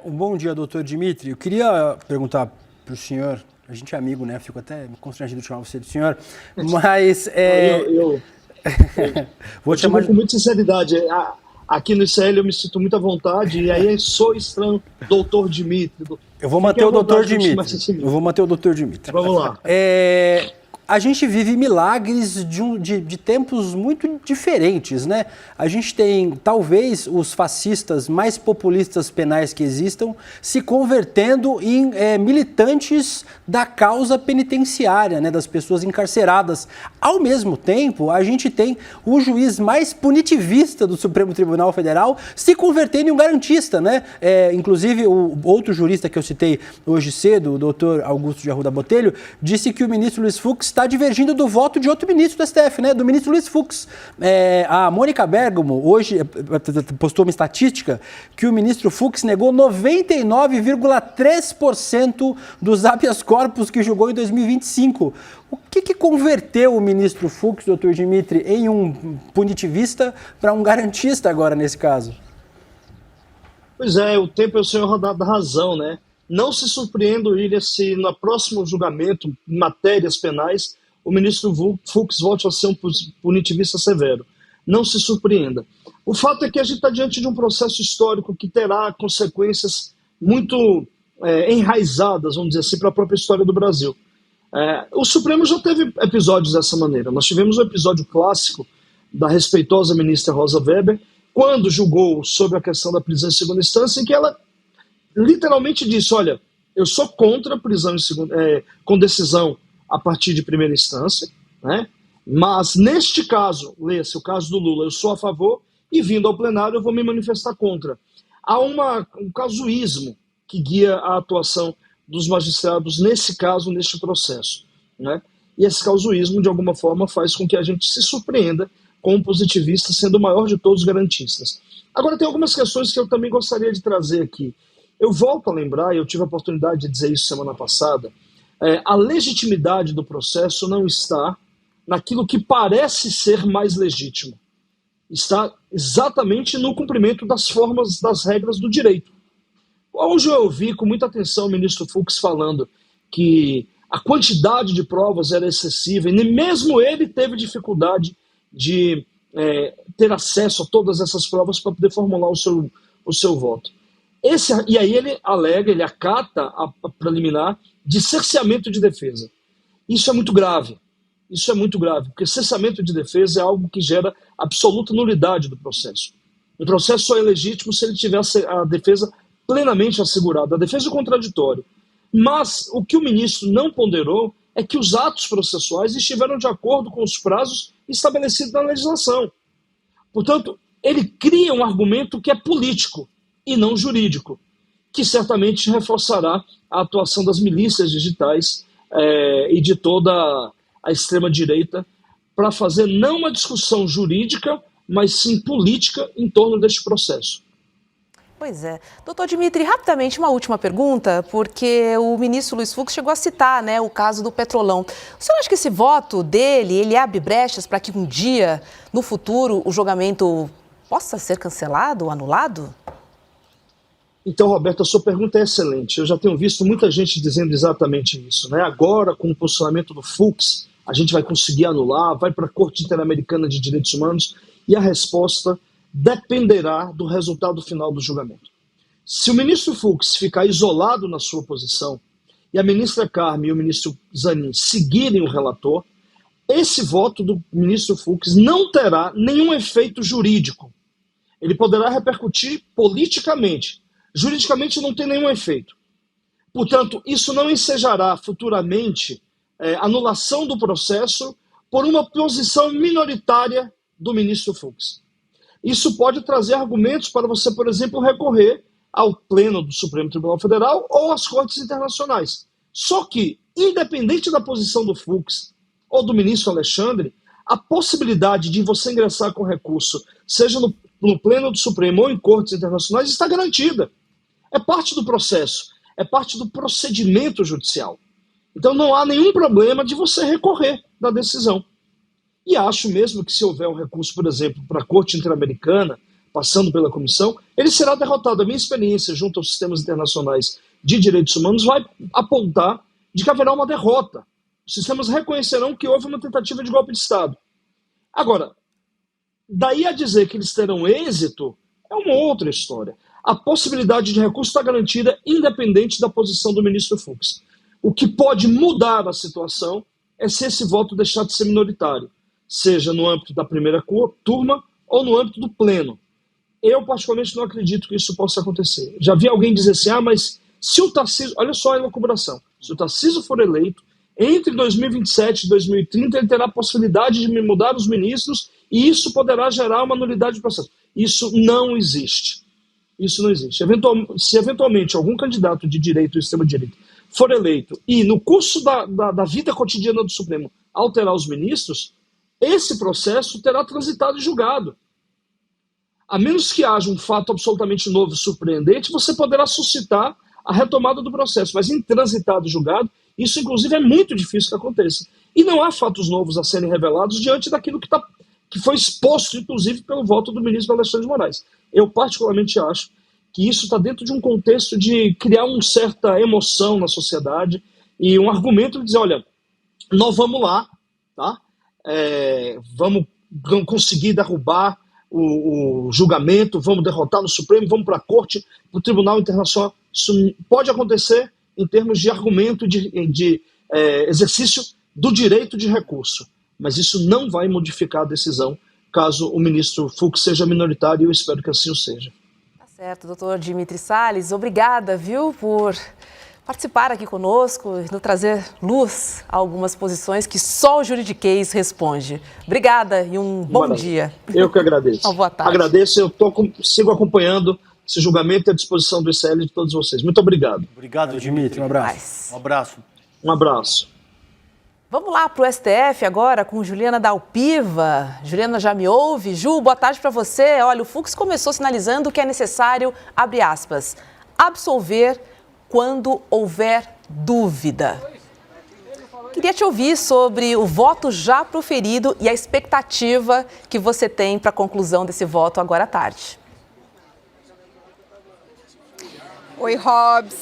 Speaker 2: Um bom dia, doutor Dimitri. Eu queria perguntar para o senhor, a gente é amigo, né? Fico até constrangido de chamar você de senhor, mas...
Speaker 8: Vou te chamar com muita sinceridade. Aqui no ICL eu me sinto muito à vontade, e aí sou estranho, doutor Dimitri.
Speaker 2: Eu vou manter o doutor Dimitri. Eu vou manter o doutor Dimitri.
Speaker 8: Vamos lá.
Speaker 2: A gente vive milagres de tempos muito diferentes, né? A gente tem, talvez, os fascistas mais populistas penais que existam se convertendo em militantes da causa penitenciária, né? Das pessoas encarceradas. Ao mesmo tempo, a gente tem o juiz mais punitivista do Supremo Tribunal Federal se convertendo em um garantista, né? Inclusive, o outro jurista que eu citei hoje cedo, o doutor Augusto de Arruda Botelho, disse que o ministro Luiz Fux está divergindo do voto de outro ministro do STF, né, do ministro Luiz Fux. A Mônica Bergamo hoje postou uma estatística que o ministro Fux negou 99,3% dos habeas corpus que julgou em 2025. O que converteu o ministro Fux, doutor Dimitri, em um punitivista para um garantista agora nesse caso?
Speaker 8: Pois é, o tempo é o senhor da razão, né? Não se surpreenda, William, se no próximo julgamento, em matérias penais, o ministro Fux volte a ser um punitivista severo. Não se surpreenda. O fato é que a gente está diante de um processo histórico que terá consequências muito enraizadas, vamos dizer assim, para a própria história do Brasil. O Supremo já teve episódios dessa maneira. Nós tivemos um episódio clássico da respeitosa ministra Rosa Weber, quando julgou sobre a questão da prisão em segunda instância, em que ela literalmente disse, olha, eu sou contra a prisão com decisão a partir de primeira instância, né? Mas neste caso, leia-se o caso do Lula, eu sou a favor e vindo ao plenário eu vou me manifestar contra. Há um casuísmo que guia a atuação dos magistrados nesse caso, neste processo, né? E esse casuísmo, de alguma forma, faz com que a gente se surpreenda com o positivista sendo o maior de todos os garantistas. Agora, tem algumas questões que eu também gostaria de trazer aqui. Eu volto a lembrar, e eu tive a oportunidade de dizer isso semana passada, a legitimidade do processo não está naquilo que parece ser mais legítimo. Está exatamente no cumprimento das formas, das regras do direito. Hoje eu ouvi com muita atenção o ministro Fux falando que a quantidade de provas era excessiva e mesmo ele teve dificuldade de ter acesso a todas essas provas para poder formular o seu voto. E aí ele alega, ele acata a preliminar de cerceamento de defesa. Isso é muito grave. Isso é muito grave, porque cerceamento de defesa é algo que gera absoluta nulidade do processo. Um processo só é legítimo se ele tiver a defesa plenamente assegurada. A defesa é contraditória. Mas o que o ministro não ponderou é que os atos processuais estiveram de acordo com os prazos estabelecidos na legislação. Portanto, ele cria um argumento que é político e não jurídico, que certamente reforçará a atuação das milícias digitais e de toda a extrema-direita para fazer não uma discussão jurídica, mas sim política em torno deste processo.
Speaker 1: Pois é. Doutor Dimitri, rapidamente uma última pergunta, porque o ministro Luiz Fux chegou a citar, né, o caso do Petrolão. O senhor acha que esse voto dele, ele abre brechas para que um dia, no futuro, o julgamento possa ser cancelado ou anulado?
Speaker 8: Então, Roberto, a sua pergunta é excelente. Eu já tenho visto muita gente dizendo exatamente isso, né? Agora, com o posicionamento do Fux, a gente vai conseguir anular, vai para a Corte Interamericana de Direitos Humanos, e a resposta dependerá do resultado final do julgamento. Se o ministro Fux ficar isolado na sua posição e a ministra Carmen e o ministro Zanin seguirem o relator, esse voto do ministro Fux não terá nenhum efeito jurídico. Ele poderá repercutir politicamente. Juridicamente não tem nenhum efeito. Portanto, isso não ensejará futuramente anulação do processo por uma posição minoritária do ministro Fux. Isso pode trazer argumentos para você, por exemplo, recorrer ao Pleno do Supremo Tribunal Federal ou às Cortes Internacionais. Só que, independente da posição do Fux ou do ministro Alexandre, a possibilidade de você ingressar com recurso, seja no Pleno do Supremo ou em Cortes Internacionais, está garantida. É parte do processo, é parte do procedimento judicial. Então não há nenhum problema de você recorrer da decisão. E acho mesmo que se houver um recurso, por exemplo, para a Corte Interamericana, passando pela comissão, ele será derrotado. A minha experiência junto aos sistemas internacionais de direitos humanos vai apontar de que haverá uma derrota. Os sistemas reconhecerão que houve uma tentativa de golpe de Estado. Agora, daí a dizer que eles terão êxito, é uma outra história. A possibilidade de recurso está garantida independente da posição do ministro Fux. O que pode mudar a situação é se esse voto deixar de ser minoritário, seja no âmbito da primeira turma ou no âmbito do pleno. Eu, particularmente, não acredito que isso possa acontecer. Já vi alguém dizer assim, mas se o Tarcísio... Olha só a elucubração. Se o Tarcísio for eleito, entre 2027 e 2030, ele terá a possibilidade de mudar os ministros e isso poderá gerar uma nulidade do processo. Isso não existe. Isso não existe. Se eventualmente algum candidato de direita ou extrema-direita for eleito e, no curso da vida cotidiana do Supremo, alterar os ministros, esse processo terá transitado e julgado. A menos que haja um fato absolutamente novo e surpreendente, você poderá suscitar a retomada do processo. Mas em transitado e julgado, isso inclusive é muito difícil que aconteça. E não há fatos novos a serem revelados diante daquilo que foi exposto, inclusive, pelo voto do ministro Alexandre de Moraes. Eu particularmente acho que isso está dentro de um contexto de criar uma certa emoção na sociedade e um argumento de dizer, olha, nós vamos lá, tá? Vamos conseguir derrubar o julgamento, vamos derrotar no Supremo, vamos para a Corte, para o Tribunal Internacional. Isso pode acontecer em termos de argumento de exercício do direito de recurso, mas isso não vai modificar a decisão caso o ministro Fux seja minoritário, e eu espero que assim o seja.
Speaker 1: Tá certo, doutor Dimitri Salles, obrigada, viu, por participar aqui conosco e nos trazer luz a algumas posições que só o juridiquês responde. Obrigada e um bom dia.
Speaker 8: Eu que agradeço.
Speaker 1: Uma boa tarde.
Speaker 8: Agradeço, eu sigo acompanhando esse julgamento à disposição do ICL e de todos vocês. Muito obrigado.
Speaker 3: Obrigado, Dimitri.
Speaker 2: Um abraço.
Speaker 3: Um abraço.
Speaker 8: Um abraço.
Speaker 1: Vamos lá para o STF agora com Juliana Dalpiva. Juliana, já me ouve? Ju, boa tarde para você. Olha, o Fux começou sinalizando que é necessário, abre aspas, absolver quando houver dúvida. Queria te ouvir sobre o voto já proferido e a expectativa que você tem para a conclusão desse voto agora à tarde.
Speaker 9: Oi, Robs.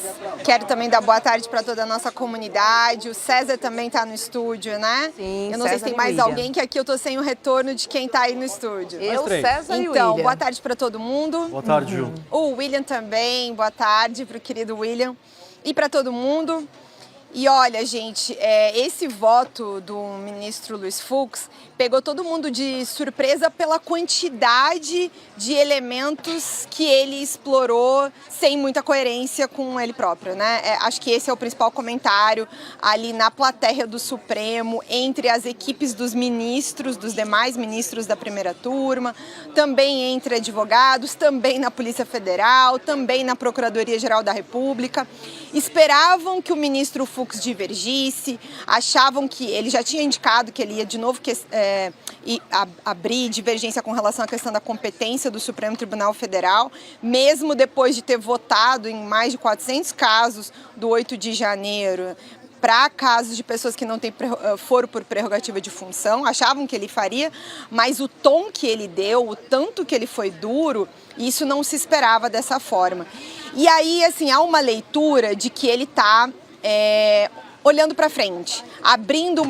Speaker 9: Quero também dar boa tarde para toda a nossa comunidade. O César também está no estúdio, né?
Speaker 1: Sim,
Speaker 9: eu não sei se tem mais alguém, que aqui eu tô sem o retorno de quem está aí no estúdio.
Speaker 1: Eu, César e o William.
Speaker 9: Então, boa tarde para todo mundo.
Speaker 3: Boa tarde, Ju.
Speaker 9: O William também, boa tarde para o querido William. E para todo mundo. E olha, gente, esse voto do ministro Luiz Fux pegou todo mundo de surpresa pela quantidade de elementos que ele explorou sem muita coerência com ele próprio, né? Acho que esse é o principal comentário ali na plateia do Supremo, entre as equipes dos ministros, dos demais ministros da primeira turma, também entre advogados, também na Polícia Federal, também na Procuradoria-Geral da República. Esperavam que o ministro Fux divergisse, achavam que ele já tinha indicado que ele ia de novo abrir divergência com relação à questão da competência do Supremo Tribunal Federal, mesmo depois de ter votado em mais de 400 casos do 8 de janeiro, para casos de pessoas que não têm foro por prerrogativa de função, achavam que ele faria, mas o tom que ele deu, o tanto que ele foi duro, isso não se esperava dessa forma. E aí, assim, há uma leitura de que ele está olhando para frente, abrindo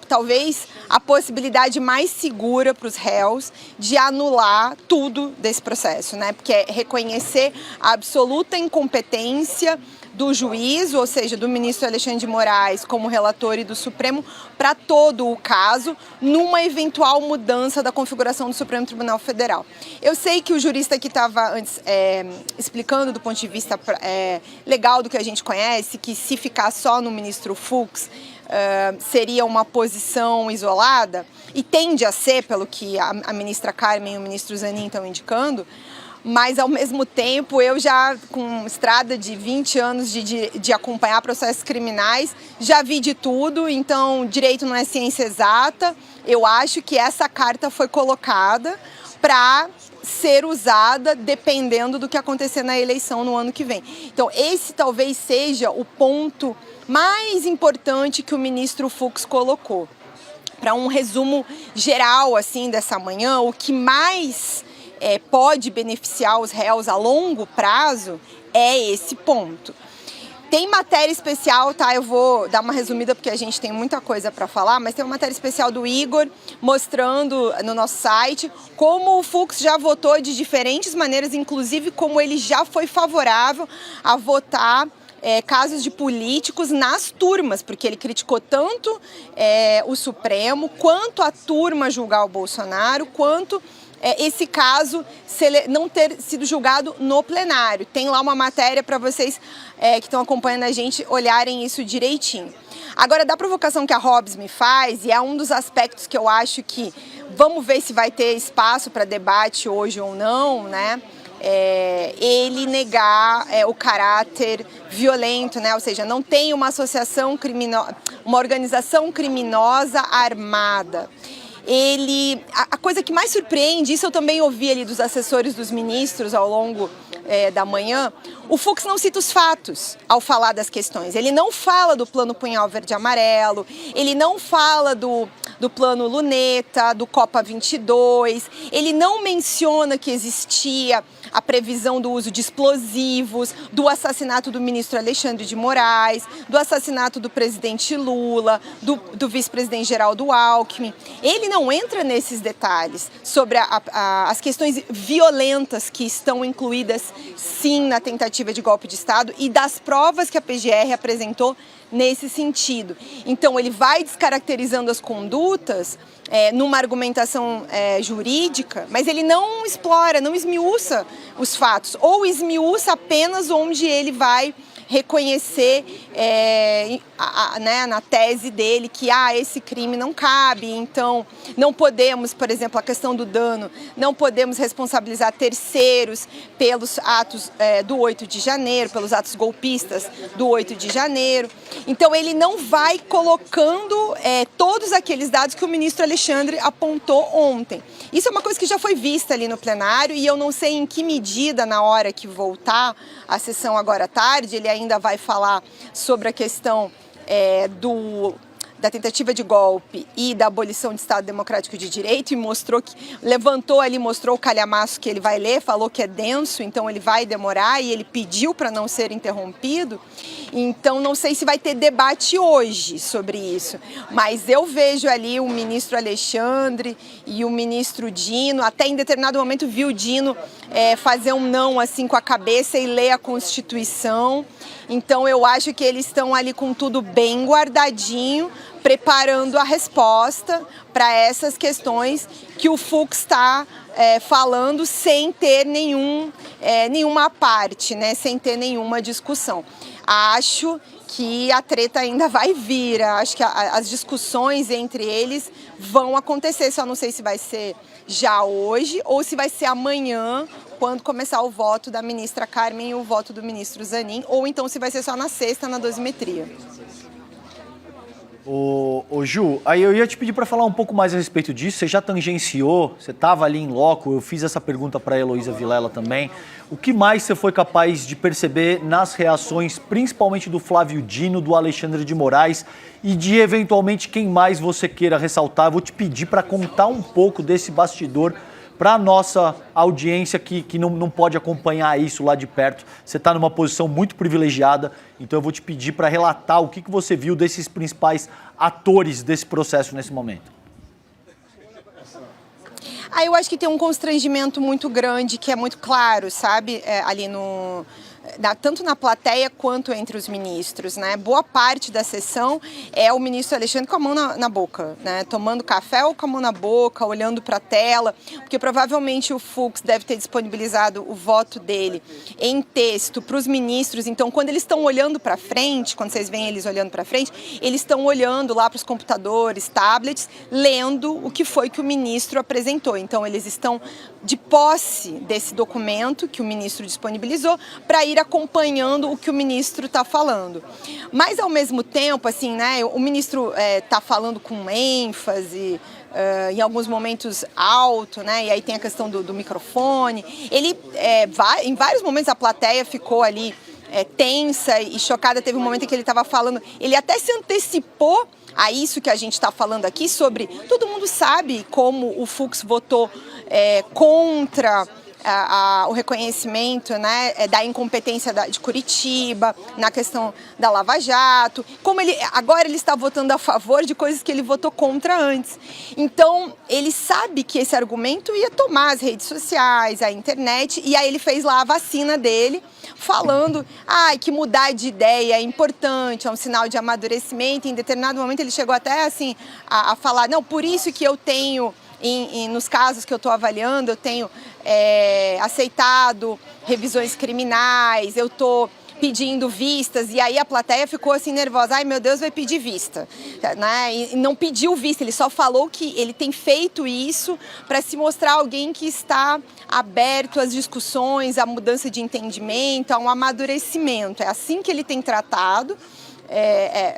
Speaker 9: talvez a possibilidade mais segura para os réus de anular tudo desse processo, né? Porque é reconhecer a absoluta incompetência do juiz, ou seja, do ministro Alexandre de Moraes como relator e do Supremo, para todo o caso, numa eventual mudança da configuração do Supremo Tribunal Federal. Eu sei que o jurista que estava antes explicando do ponto de vista legal do que a gente conhece, que se ficar só no ministro Fux, seria uma posição isolada, e tende a ser, pelo que a ministra Carmen e o ministro Zanin estão indicando, mas, ao mesmo tempo, eu já, com estrada de 20 anos de acompanhar processos criminais, já vi de tudo, então direito não é ciência exata. Eu acho que essa carta foi colocada para ser usada dependendo do que acontecer na eleição no ano que vem. Então, esse talvez seja o ponto mais importante que o ministro Fux colocou. Para um resumo geral assim dessa manhã, o que mais pode beneficiar os réus a longo prazo é esse ponto. Tem matéria especial, tá? Eu vou dar uma resumida porque a gente tem muita coisa para falar, mas tem uma matéria especial do Igor mostrando no nosso site como o Fux já votou de diferentes maneiras, inclusive como ele já foi favorável a votar casos de políticos nas turmas, porque ele criticou tanto o Supremo, quanto a turma julgar o Bolsonaro, quanto esse caso não ter sido julgado no plenário. Tem lá uma matéria para vocês que estão acompanhando a gente olharem isso direitinho. Agora, da provocação que a Hobbs me faz, e é um dos aspectos que eu acho que vamos ver se vai ter espaço para debate hoje ou não, né? Ele negar o caráter violento, né? Ou seja, não tem uma associação criminosa, uma organização criminosa armada. A coisa que mais surpreende, isso eu também ouvi ali dos assessores dos ministros ao longo da manhã, o Fux não cita os fatos ao falar das questões. Ele não fala do plano Punhal Verde e Amarelo, ele não fala do plano Luneta, do Copa 22, ele não menciona que existia a previsão do uso de explosivos, do assassinato do ministro Alexandre de Moraes, do assassinato do presidente Lula, do vice-presidente Geraldo Alckmin. Ele não entra nesses detalhes sobre as questões violentas que estão incluídas, sim, na tentativa de golpe de Estado e das provas que a PGR apresentou nesse sentido. Então, ele vai descaracterizando as condutas numa argumentação jurídica, mas ele não explora, não esmiuça os fatos, ou esmiuça apenas onde ele vai reconhecer na tese dele que esse crime não cabe, então não podemos, por exemplo, a questão do dano, não podemos responsabilizar terceiros pelos atos do 8 de janeiro, pelos atos golpistas do 8 de janeiro. Então ele não vai colocando todos aqueles dados que o ministro Alexandre apontou ontem. Isso é uma coisa que já foi vista ali no plenário e eu não sei em que medida, na hora que voltar a sessão agora à tarde, ele ainda vai falar sobre a questão da tentativa de golpe e da abolição do Estado Democrático de Direito e mostrou o calhamaço que ele vai ler, falou que é denso, então ele vai demorar e ele pediu para não ser interrompido. Então não sei se vai ter debate hoje sobre isso, mas eu vejo ali o ministro Alexandre e o ministro Dino, até em determinado momento vi o Dino fazer um não assim com a cabeça e ler a Constituição. Então eu acho que eles estão ali com tudo bem guardadinho preparando a resposta para essas questões que o Fux está falando sem ter nenhuma parte, né? Sem ter nenhuma discussão. Acho que a treta ainda vai vir, acho que as discussões entre eles vão acontecer, só não sei se vai ser já hoje ou se vai ser amanhã, quando começar o voto da ministra Carmen e o voto do ministro Zanin, ou então se vai ser só na sexta, na dosimetria.
Speaker 3: Ô Ju, aí eu ia te pedir para falar um pouco mais a respeito disso. Você já tangenciou, você estava ali em loco, eu fiz essa pergunta para a Heloísa Vilela também. O que mais você foi capaz de perceber nas reações, principalmente do Flávio Dino, do Alexandre de Moraes e de eventualmente quem mais você queira ressaltar? Eu vou te pedir para contar um pouco desse bastidor para a nossa audiência que não pode acompanhar isso lá de perto. Você está numa posição muito privilegiada, então eu vou te pedir para relatar o que você viu desses principais atores desse processo nesse momento.
Speaker 9: Eu acho que tem um constrangimento muito grande, que é muito claro, sabe, ali tanto na plateia quanto entre os ministros, né? Boa parte da sessão é o ministro Alexandre com a mão na boca, né? Tomando café ou com a mão na boca, olhando para a tela, porque provavelmente o Fux deve ter disponibilizado o voto dele em texto para os ministros. Então, quando eles estão olhando para frente, quando vocês veem eles olhando para frente, eles estão olhando lá para os computadores, tablets, lendo o que foi que o ministro apresentou. Então, eles estão de posse desse documento que o ministro disponibilizou para ir acompanhando o que o ministro está falando. Mas, ao mesmo tempo, assim, né, o ministro está falando com ênfase, em alguns momentos alto, né, e aí tem a questão do microfone. Ele, em vários momentos, a plateia ficou ali tensa e chocada. Teve um momento em que ele estava falando, ele até se antecipou a isso que a gente está falando aqui sobre... Todo mundo sabe como o Fux votou contra o reconhecimento, né, da incompetência de Curitiba, na questão da Lava Jato, como agora ele está votando a favor de coisas que ele votou contra antes. Então, ele sabe que esse argumento ia tomar as redes sociais, a internet, e aí ele fez lá a vacina dele, falando que mudar de ideia é importante, é um sinal de amadurecimento. Em determinado momento ele chegou até assim a falar, não, por isso que eu tenho, nos casos que eu estou avaliando, eu tenho aceitado revisões criminais, eu estou pedindo vistas, e aí a plateia ficou assim nervosa, ai meu Deus, vai pedir vista, né? E não pediu vista, ele só falou que ele tem feito isso para se mostrar alguém que está aberto às discussões, à mudança de entendimento, a um amadurecimento. É assim que ele tem tratado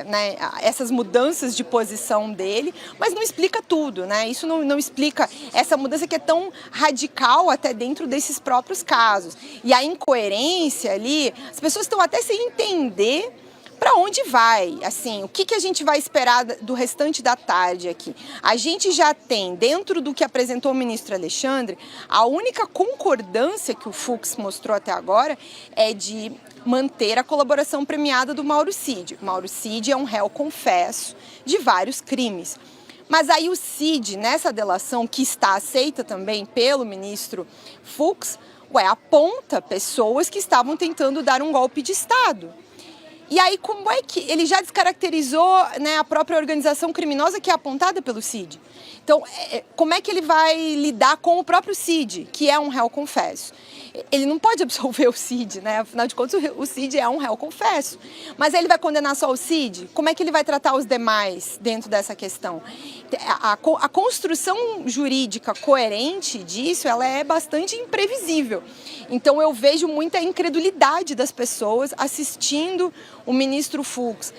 Speaker 9: né, essas mudanças de posição dele, mas não explica tudo, né? Isso não explica essa mudança que é tão radical até dentro desses próprios casos. E a incoerência ali, as pessoas estão até sem entender para onde vai, assim, o que a gente vai esperar do restante da tarde aqui. A gente já tem, dentro do que apresentou o ministro Alexandre, a única concordância que o Fux mostrou até agora é de manter a colaboração premiada do Mauro Cid. Mauro Cid é um réu confesso de vários crimes. Mas aí o Cid, nessa delação, que está aceita também pelo ministro Fux, aponta pessoas que estavam tentando dar um golpe de Estado. E aí, como é que ele já descaracterizou, né, a própria organização criminosa que é apontada pelo Cid? Então, como é que ele vai lidar com o próprio Cid, que é um réu confesso? Ele não pode absolver o Cid, né? Afinal de contas, o Cid é um réu confesso. Mas ele vai condenar só o Cid? Como é que ele vai tratar os demais dentro dessa questão? A construção jurídica coerente disso, ela é bastante imprevisível. Então, eu vejo muita incredulidade das pessoas assistindo o ministro Fux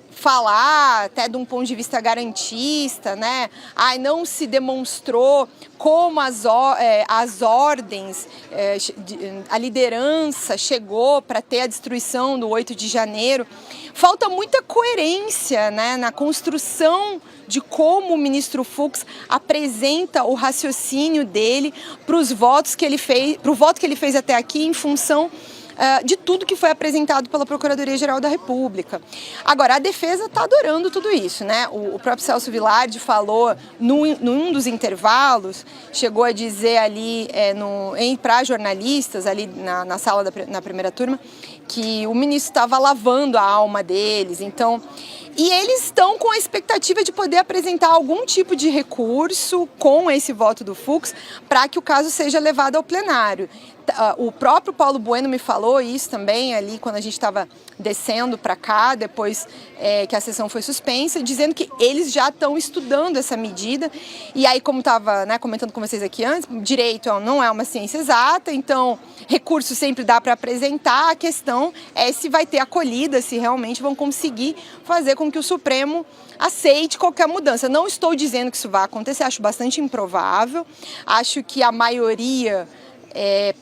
Speaker 9: falar até de um ponto de vista garantista, né? Não se demonstrou como as ordens, a liderança chegou para ter a destruição do 8 de janeiro. Falta muita coerência, né, na construção de como o ministro Fux apresenta o raciocínio dele para os votos que ele fez, para o voto que ele fez até aqui em função de tudo que foi apresentado pela Procuradoria-Geral da República. Agora, a defesa está adorando tudo isso, né? O próprio Celso Vilardi falou, num dos intervalos, chegou a dizer ali para jornalistas, ali na sala na primeira turma, que o ministro estava lavando a alma deles. Então, E eles estão com a expectativa de poder apresentar algum tipo de recurso com esse voto do Fux para que o caso seja levado ao plenário. O próprio Paulo Bueno me falou isso também ali quando a gente estava descendo para cá, depois que a sessão foi suspensa, dizendo que eles já estão estudando essa medida. E aí, como estava comentando com vocês aqui antes, direito não é uma ciência exata, então recurso sempre dá para apresentar. A questão é se vai ter acolhida, se realmente vão conseguir fazer com que o Supremo aceite qualquer mudança. Não estou dizendo que isso vai acontecer, acho bastante improvável. Acho que a maioria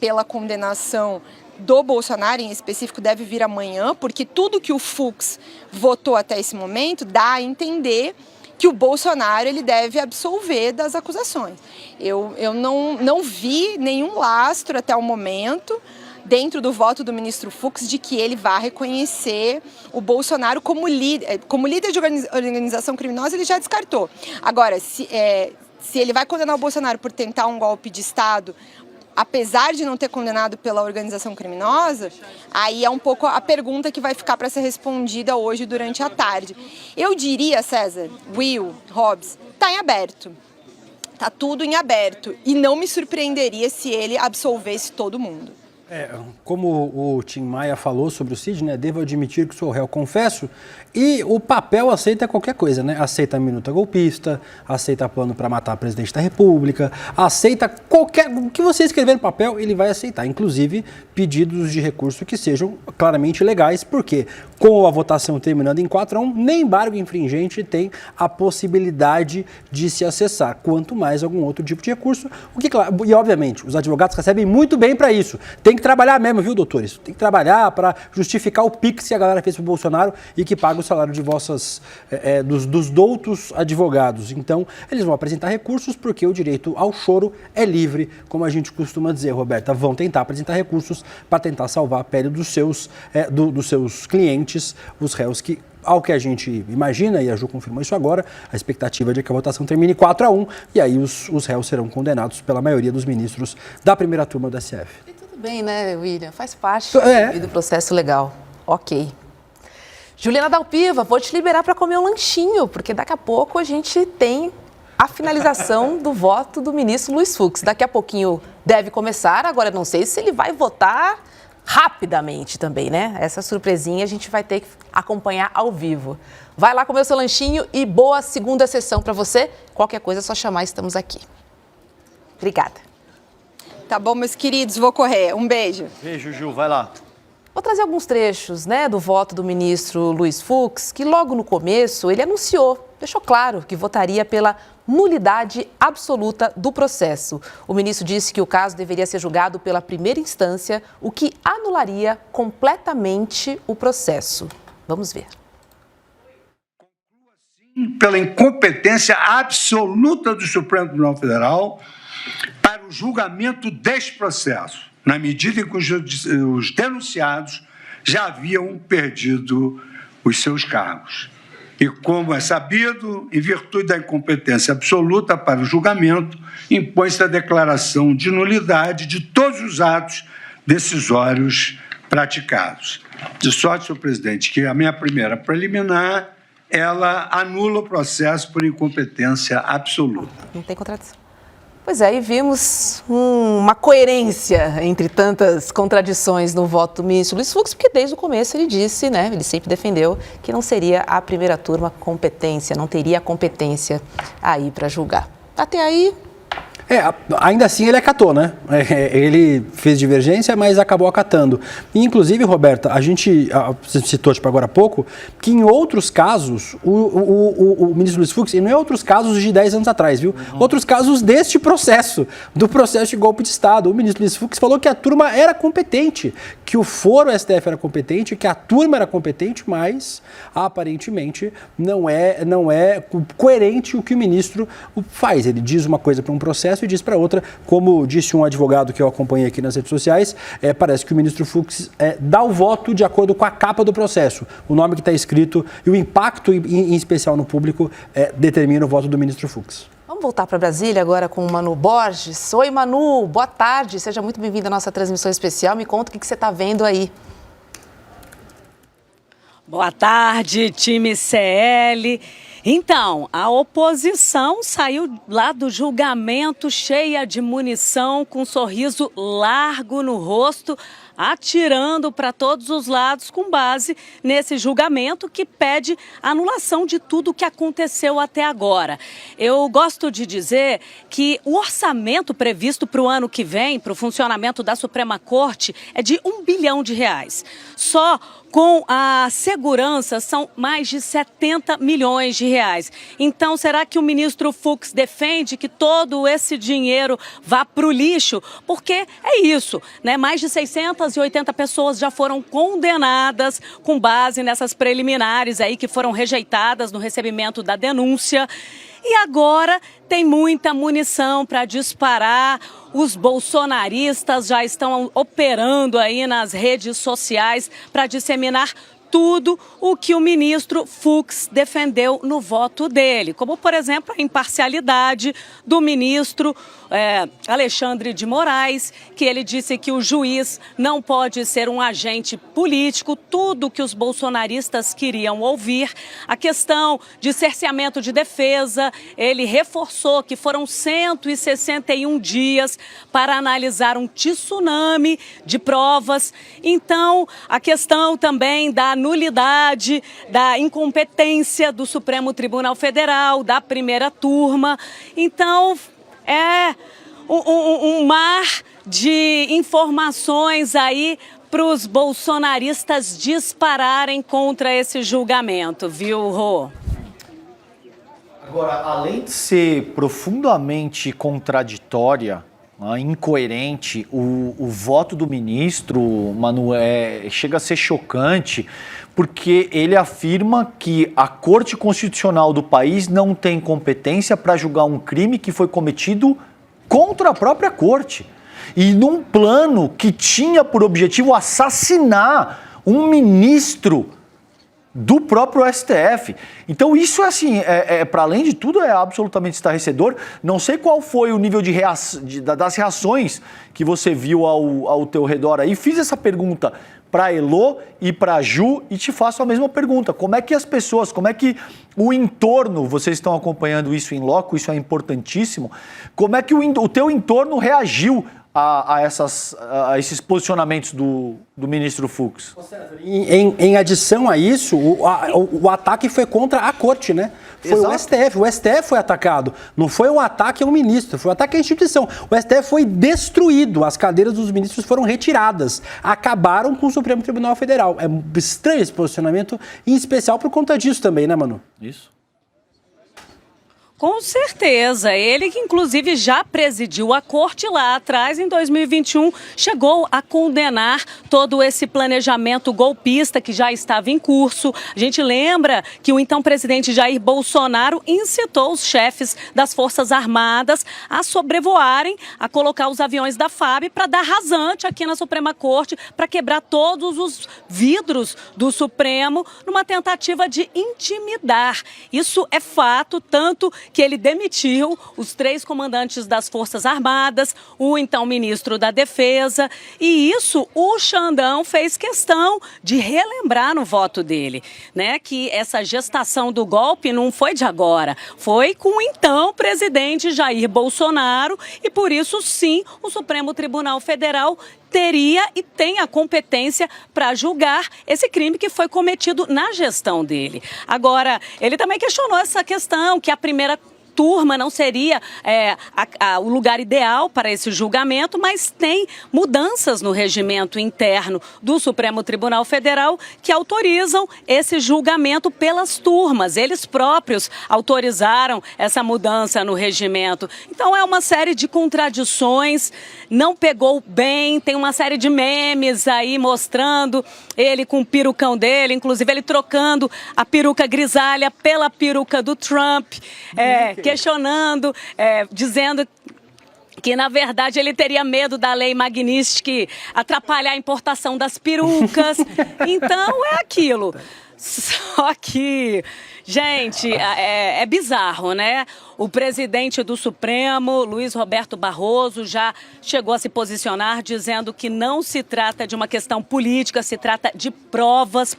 Speaker 9: pela condenação do Bolsonaro, em específico, deve vir amanhã, porque tudo que o Fux votou até esse momento dá a entender que o Bolsonaro ele deve absolver das acusações. Eu não vi nenhum lastro até o momento, dentro do voto do ministro Fux, de que ele vá reconhecer o Bolsonaro como líder de organização criminosa. Ele já descartou. Agora, se ele vai condenar o Bolsonaro por tentar um golpe de Estado, apesar de não ter condenado pela organização criminosa, aí é um pouco a pergunta que vai ficar para ser respondida hoje durante a tarde. Eu diria, César, Will, Hobbs, está em aberto. Está tudo em aberto. E não me surpreenderia se ele absolvesse todo mundo.
Speaker 2: Como o Tim Maia falou sobre o Cid, devo admitir que sou réu, confesso, e o papel aceita qualquer coisa, aceita minuta golpista, aceita plano para matar o presidente da República, aceita o que você escrever no papel, ele vai aceitar, inclusive pedidos de recurso que sejam claramente legais, porque com a votação terminando em 4-1, nem embargo infringente tem a possibilidade de se acessar, quanto mais algum outro tipo de recurso, e obviamente os advogados recebem muito bem para isso. Tem que trabalhar mesmo, viu, doutores? Tem que trabalhar para justificar o pix que a galera fez pro Bolsonaro e que paga o salário de dos doutos advogados. Então, eles vão apresentar recursos porque o direito ao choro é livre, como a gente costuma dizer, Roberta. Vão tentar apresentar recursos para tentar salvar a pele dos seus clientes, os réus que, ao que a gente imagina, e a Ju confirmou isso agora, a expectativa é de que a votação termine 4-1, e aí os réus serão condenados pela maioria dos ministros da primeira turma do STF.
Speaker 1: Tudo bem, né, William? Faz parte do processo legal. Ok. Juliana Dalpiva, vou te liberar para comer um lanchinho, porque daqui a pouco a gente tem a finalização do voto do ministro Luiz Fux. Daqui a pouquinho deve começar, agora não sei se ele vai votar rapidamente também, né? Essa surpresinha a gente vai ter que acompanhar ao vivo. Vai lá comer o seu lanchinho e boa segunda sessão para você. Qualquer coisa é só chamar, estamos aqui. Obrigada.
Speaker 9: Tá bom, meus queridos, vou correr. Um beijo.
Speaker 3: Beijo, Ju, vai lá.
Speaker 1: Vou trazer alguns trechos, do voto do ministro Luiz Fux, que logo no começo ele deixou claro que votaria pela nulidade absoluta do processo. O ministro disse que o caso deveria ser julgado pela primeira instância, o que anularia completamente o processo. Vamos ver.
Speaker 10: Pela incompetência absoluta do Supremo Tribunal Federal para o julgamento deste processo, na medida em que os denunciados já haviam perdido os seus cargos. E, como é sabido, em virtude da incompetência absoluta para o julgamento, impõe-se a declaração de nulidade de todos os atos decisórios praticados. De sorte, senhor presidente, que a minha primeira preliminar, ela anula o processo por incompetência absoluta.
Speaker 1: Não tem contradição. Pois é, e vimos uma coerência entre tantas contradições no voto do ministro Luiz Fux, porque desde o começo ele disse, ele sempre defendeu que não seria a primeira turma competência, não teria competência aí para julgar. Até aí...
Speaker 2: ainda assim ele acatou, ele fez divergência, mas acabou acatando. E, inclusive, Roberta, a gente citou agora há pouco, que em outros casos, o ministro Luiz Fux, e não é outros casos de 10 anos atrás, viu? Outros casos deste processo, do processo de golpe de Estado. O ministro Luiz Fux falou que a turma era competente, que o foro STF era competente, que a turma era competente, mas, aparentemente, não é coerente o que o ministro faz. Ele diz uma coisa para um processo e diz para outra, como disse um advogado que eu acompanhei aqui nas redes sociais, parece que o ministro Fux dá o voto de acordo com a capa do processo, o nome que está escrito e o impacto em especial no público determina o voto do ministro Fux.
Speaker 1: Vamos voltar para Brasília agora com o Manu Borges. Oi, Manu, boa tarde, seja muito bem-vindo à nossa transmissão especial. Me conta o que você está vendo aí.
Speaker 11: Boa tarde, time CL. Então, a oposição saiu lá do julgamento cheia de munição, com um sorriso largo no rosto, atirando para todos os lados com base nesse julgamento que pede anulação de tudo o que aconteceu até agora. Eu gosto de dizer que o orçamento previsto para o ano que vem, para o funcionamento da Suprema Corte, é de R$1 bilhão. Só com a segurança são mais de 70 milhões de reais. Então, será que o ministro Fux defende que todo esse dinheiro vá para o lixo? Porque é isso, né? Mais de 680 pessoas já foram condenadas com base nessas preliminares aí que foram rejeitadas no recebimento da denúncia. E agora tem muita munição para disparar. Os bolsonaristas já estão operando aí nas redes sociais para disseminar tudo o que o ministro Fux defendeu no voto dele, como, por exemplo, a imparcialidade do ministro Alexandre de Moraes, que ele disse que o juiz não pode ser um agente político, tudo que os bolsonaristas queriam ouvir. A questão de cerceamento de defesa, ele reforçou que foram 161 dias para analisar um tsunami de provas. Então, a questão também da nulidade, da incompetência do Supremo Tribunal Federal, da primeira turma. Então, é um mar de informações aí para os bolsonaristas dispararem contra esse julgamento, viu, Rô?
Speaker 3: Agora, além de ser profundamente contraditória, incoerente, o voto do ministro, Manu, chega a ser chocante, porque ele afirma que a Corte Constitucional do país não tem competência para julgar um crime que foi cometido contra a própria Corte. E num plano que tinha por objetivo assassinar um ministro do próprio STF. Então isso assim, para além de tudo, é absolutamente estarrecedor. Não sei qual foi o nível das reações que você viu ao teu redor aí. Fiz essa pergunta para Elô e para Ju e te faço a mesma pergunta. Como é que as pessoas, como é que o entorno, vocês estão acompanhando isso em loco, isso é importantíssimo, como é que o teu entorno reagiu a esses posicionamentos do ministro Fux?
Speaker 2: Em adição a isso, o ataque foi contra a corte, né? Foi o STF. O STF foi atacado. Não foi um ataque ao ministro, foi um ataque à instituição. O STF foi destruído, as cadeiras dos ministros foram retiradas. Acabaram com o Supremo Tribunal Federal. É estranho esse posicionamento, em especial por conta disso também, né, Manu?
Speaker 3: Isso.
Speaker 11: Com certeza, ele que inclusive já presidiu a corte lá atrás, em 2021, chegou a condenar todo esse planejamento golpista que já estava em curso. A gente lembra que o então presidente Jair Bolsonaro incitou os chefes das Forças Armadas a sobrevoarem, a colocar os aviões da FAB para dar rasante aqui na Suprema Corte, para quebrar todos os vidros do Supremo, numa tentativa de intimidar. Isso é fato, tanto que ele demitiu os 3 comandantes das Forças Armadas, o então ministro da Defesa, e isso o Xandão fez questão de relembrar no voto dele, né? Que essa gestação do golpe não foi de agora, foi com o então presidente Jair Bolsonaro, e por isso sim o Supremo Tribunal Federal teria e tem a competência para julgar esse crime que foi cometido na gestão dele. Agora, ele também questionou essa questão, que a primeira turma não seria o lugar ideal para esse julgamento, mas tem mudanças no regimento interno do Supremo Tribunal Federal que autorizam esse julgamento pelas turmas. Eles próprios autorizaram essa mudança no regimento. Então é uma série de contradições, não pegou bem, tem uma série de memes aí mostrando ele com o perucão dele, inclusive ele trocando a peruca grisalha pela peruca do Trump, questionando, dizendo que, na verdade, ele teria medo da lei Magnitsky atrapalhar a importação das perucas. Então, é aquilo. Só que, gente, é bizarro, né? O presidente do Supremo, Luiz Roberto Barroso, já chegou a se posicionar dizendo que não se trata de uma questão política, se trata de provas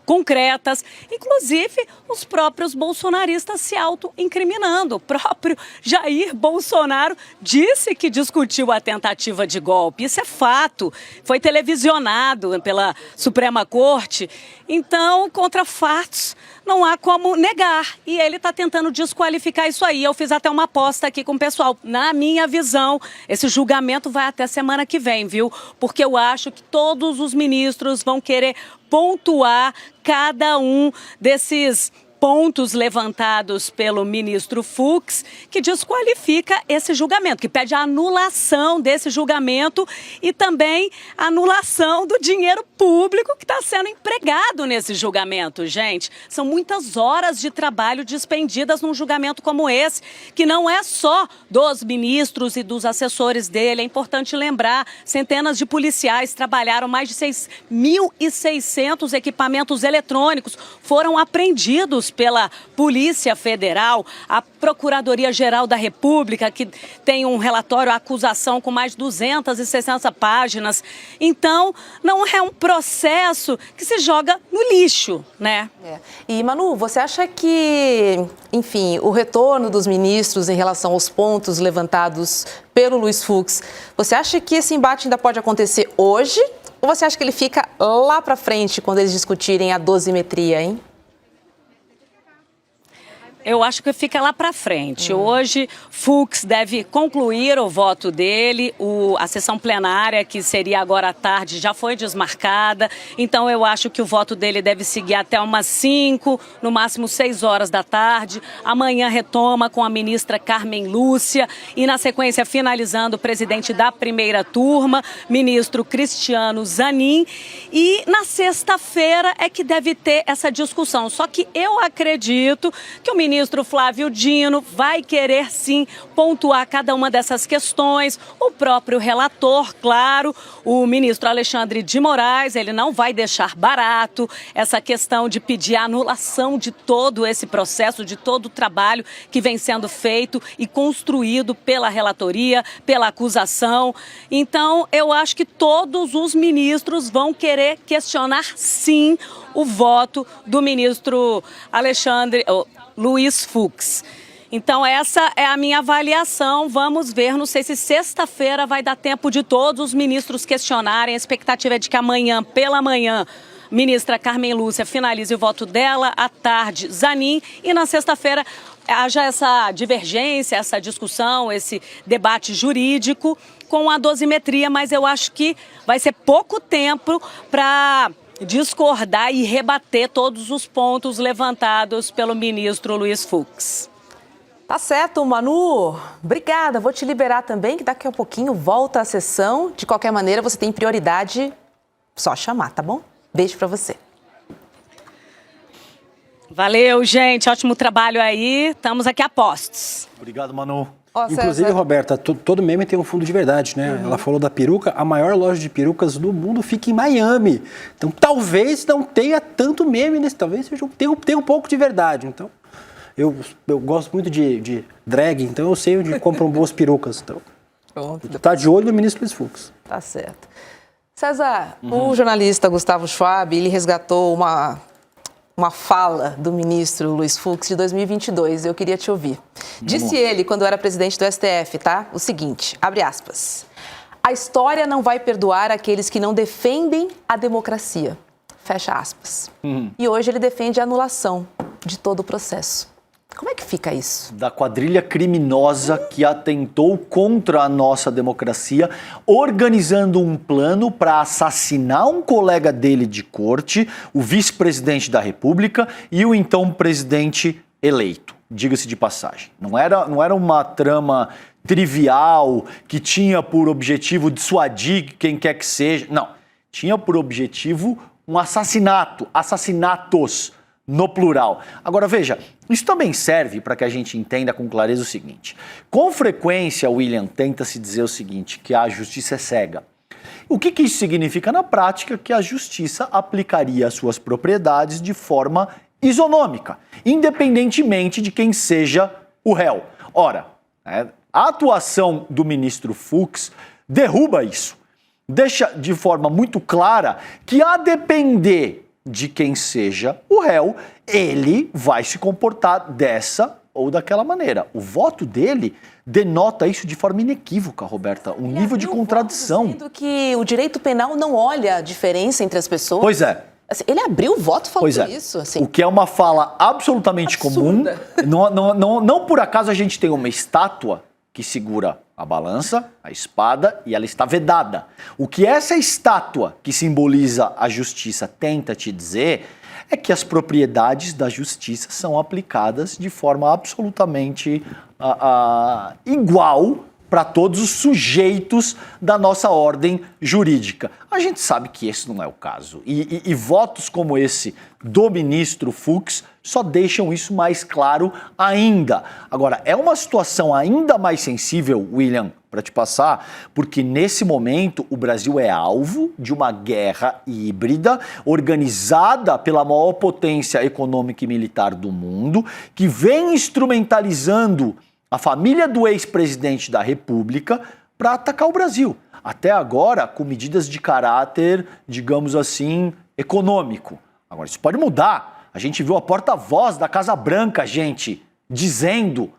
Speaker 11: concretas. Inclusive, os próprios bolsonaristas se auto-incriminando. O próprio Jair Bolsonaro disse que discutiu a tentativa de golpe. Isso é fato. Foi televisionado pela Suprema Corte. Então, contra fatos, não há como negar. E ele está tentando desqualificar isso aí. Eu fiz até uma aposta aqui com o pessoal. Na minha visão, esse julgamento vai até semana que vem, viu? Porque eu acho que todos os ministros vão querer pontuar cada um desses pontos levantados pelo ministro Fux, que desqualifica esse julgamento, que pede a anulação desse julgamento e também a anulação do dinheiro público que está sendo empregado nesse julgamento, gente. São muitas horas de trabalho despendidas num julgamento como esse, que não é só dos ministros e dos assessores dele. É importante lembrar, centenas de policiais trabalharam, mais de 6.600 equipamentos eletrônicos foram apreendidos pela Polícia Federal, a Procuradoria-Geral da República, que tem um relatório, a acusação com mais de 260 páginas. Então, não é um processo que se joga no lixo, né?
Speaker 1: E, Manu, você acha que, enfim, o retorno dos ministros em relação aos pontos levantados pelo Luiz Fux, você acha que esse embate ainda pode acontecer hoje? Ou você acha que ele fica lá para frente quando eles discutirem a dosimetria, hein?
Speaker 11: Eu acho que fica lá para frente. Hoje, Fux deve concluir o voto dele. A sessão plenária, que seria agora à tarde, já foi desmarcada. Então, eu acho que o voto dele deve seguir até umas 5, no máximo 6 horas da tarde. Amanhã retoma com a ministra Carmen Lúcia. E, na sequência, finalizando, o presidente da primeira turma, ministro Cristiano Zanin. E, na sexta-feira, é que deve ter essa discussão. Só que eu acredito que o ministro Flávio Dino vai querer, sim, pontuar cada uma dessas questões. O próprio relator, claro, o ministro Alexandre de Moraes, ele não vai deixar barato essa questão de pedir a anulação de todo esse processo, de todo o trabalho que vem sendo feito e construído pela relatoria, pela acusação. Então, eu acho que todos os ministros vão querer questionar, sim, o voto do ministro Luiz Fux. Então, essa é a minha avaliação. Vamos ver, não sei se sexta-feira vai dar tempo de todos os ministros questionarem. A expectativa é de que amanhã, pela manhã, ministra Carmen Lúcia finalize o voto dela, à tarde, Zanin, e na sexta-feira haja essa divergência, essa discussão, esse debate jurídico com a dosimetria, mas eu acho que vai ser pouco tempo para discordar e rebater todos os pontos levantados pelo ministro Luiz Fux.
Speaker 1: Tá certo, Manu. Obrigada. Vou te liberar também, que daqui a pouquinho volta a sessão. De qualquer maneira, você tem prioridade, só chamar, tá bom? Beijo pra você.
Speaker 11: Valeu, gente. Ótimo trabalho aí. Estamos aqui a postos.
Speaker 3: Obrigado, Manu.
Speaker 2: Inclusive, Roberta, todo meme tem um fundo de verdade, né? Ela falou da peruca, a maior loja de perucas do mundo fica em Miami. Então, talvez não tenha tanto meme nesse, talvez tenha um pouco de verdade. Então, eu gosto muito de drag, então eu sei onde compram boas perucas. Então, tá de olho no ministro Luiz Fux.
Speaker 1: Tá certo. César, o jornalista Gustavo Schwab, ele resgatou uma fala do ministro Luiz Fux de 2022. Eu queria te ouvir. Disse ele, quando era presidente do STF, tá? O seguinte, abre aspas. A história não vai perdoar aqueles que não defendem a democracia. Fecha aspas. E hoje ele defende a anulação de todo o processo. Como é que fica isso?
Speaker 3: Da quadrilha criminosa que atentou contra a nossa democracia, organizando um plano para assassinar um colega dele de corte, o vice-presidente da República e o então presidente eleito. Diga-se de passagem. Não era uma trama trivial que tinha por objetivo dissuadir quem quer que seja. Não. Tinha por objetivo um assassinato, assassinatos no plural. Agora, veja, isso também serve para que a gente entenda com clareza o seguinte. Com frequência, William, tenta-se dizer o seguinte, que a justiça é cega. O que isso significa na prática? Que a justiça aplicaria as suas propriedades de forma isonômica, independentemente de quem seja o réu. Ora, a atuação do ministro Fux derruba isso. Deixa de forma muito clara que, a depender de quem seja o réu, ele vai se comportar dessa ou daquela maneira. O voto dele denota isso de forma inequívoca, Roberta, um nível de contradição.
Speaker 1: Dizendo que o direito penal não olha a diferença entre as pessoas.
Speaker 3: Pois é.
Speaker 1: Assim, ele abriu o voto falando
Speaker 3: Pois é.
Speaker 1: isso. Assim.
Speaker 3: O que é uma fala absolutamente
Speaker 1: Absurda.
Speaker 3: comum. Não por acaso a gente tem uma estátua que segura a balança, a espada, e ela está vedada. O que essa estátua, que simboliza a justiça, tenta te dizer é que as propriedades da justiça são aplicadas de forma absolutamente igual para todos os sujeitos da nossa ordem jurídica. A gente sabe que esse não é o caso. E votos como esse do ministro Fux só deixam isso mais claro ainda. Agora, é uma situação ainda mais sensível, William, para te passar, porque nesse momento o Brasil é alvo de uma guerra híbrida organizada pela maior potência econômica e militar do mundo, que vem instrumentalizando a família do ex-presidente da República para atacar o Brasil. Até agora, com medidas de caráter, digamos assim, econômico. Agora, isso pode mudar. A gente viu a porta-voz da Casa Branca, gente, dizendo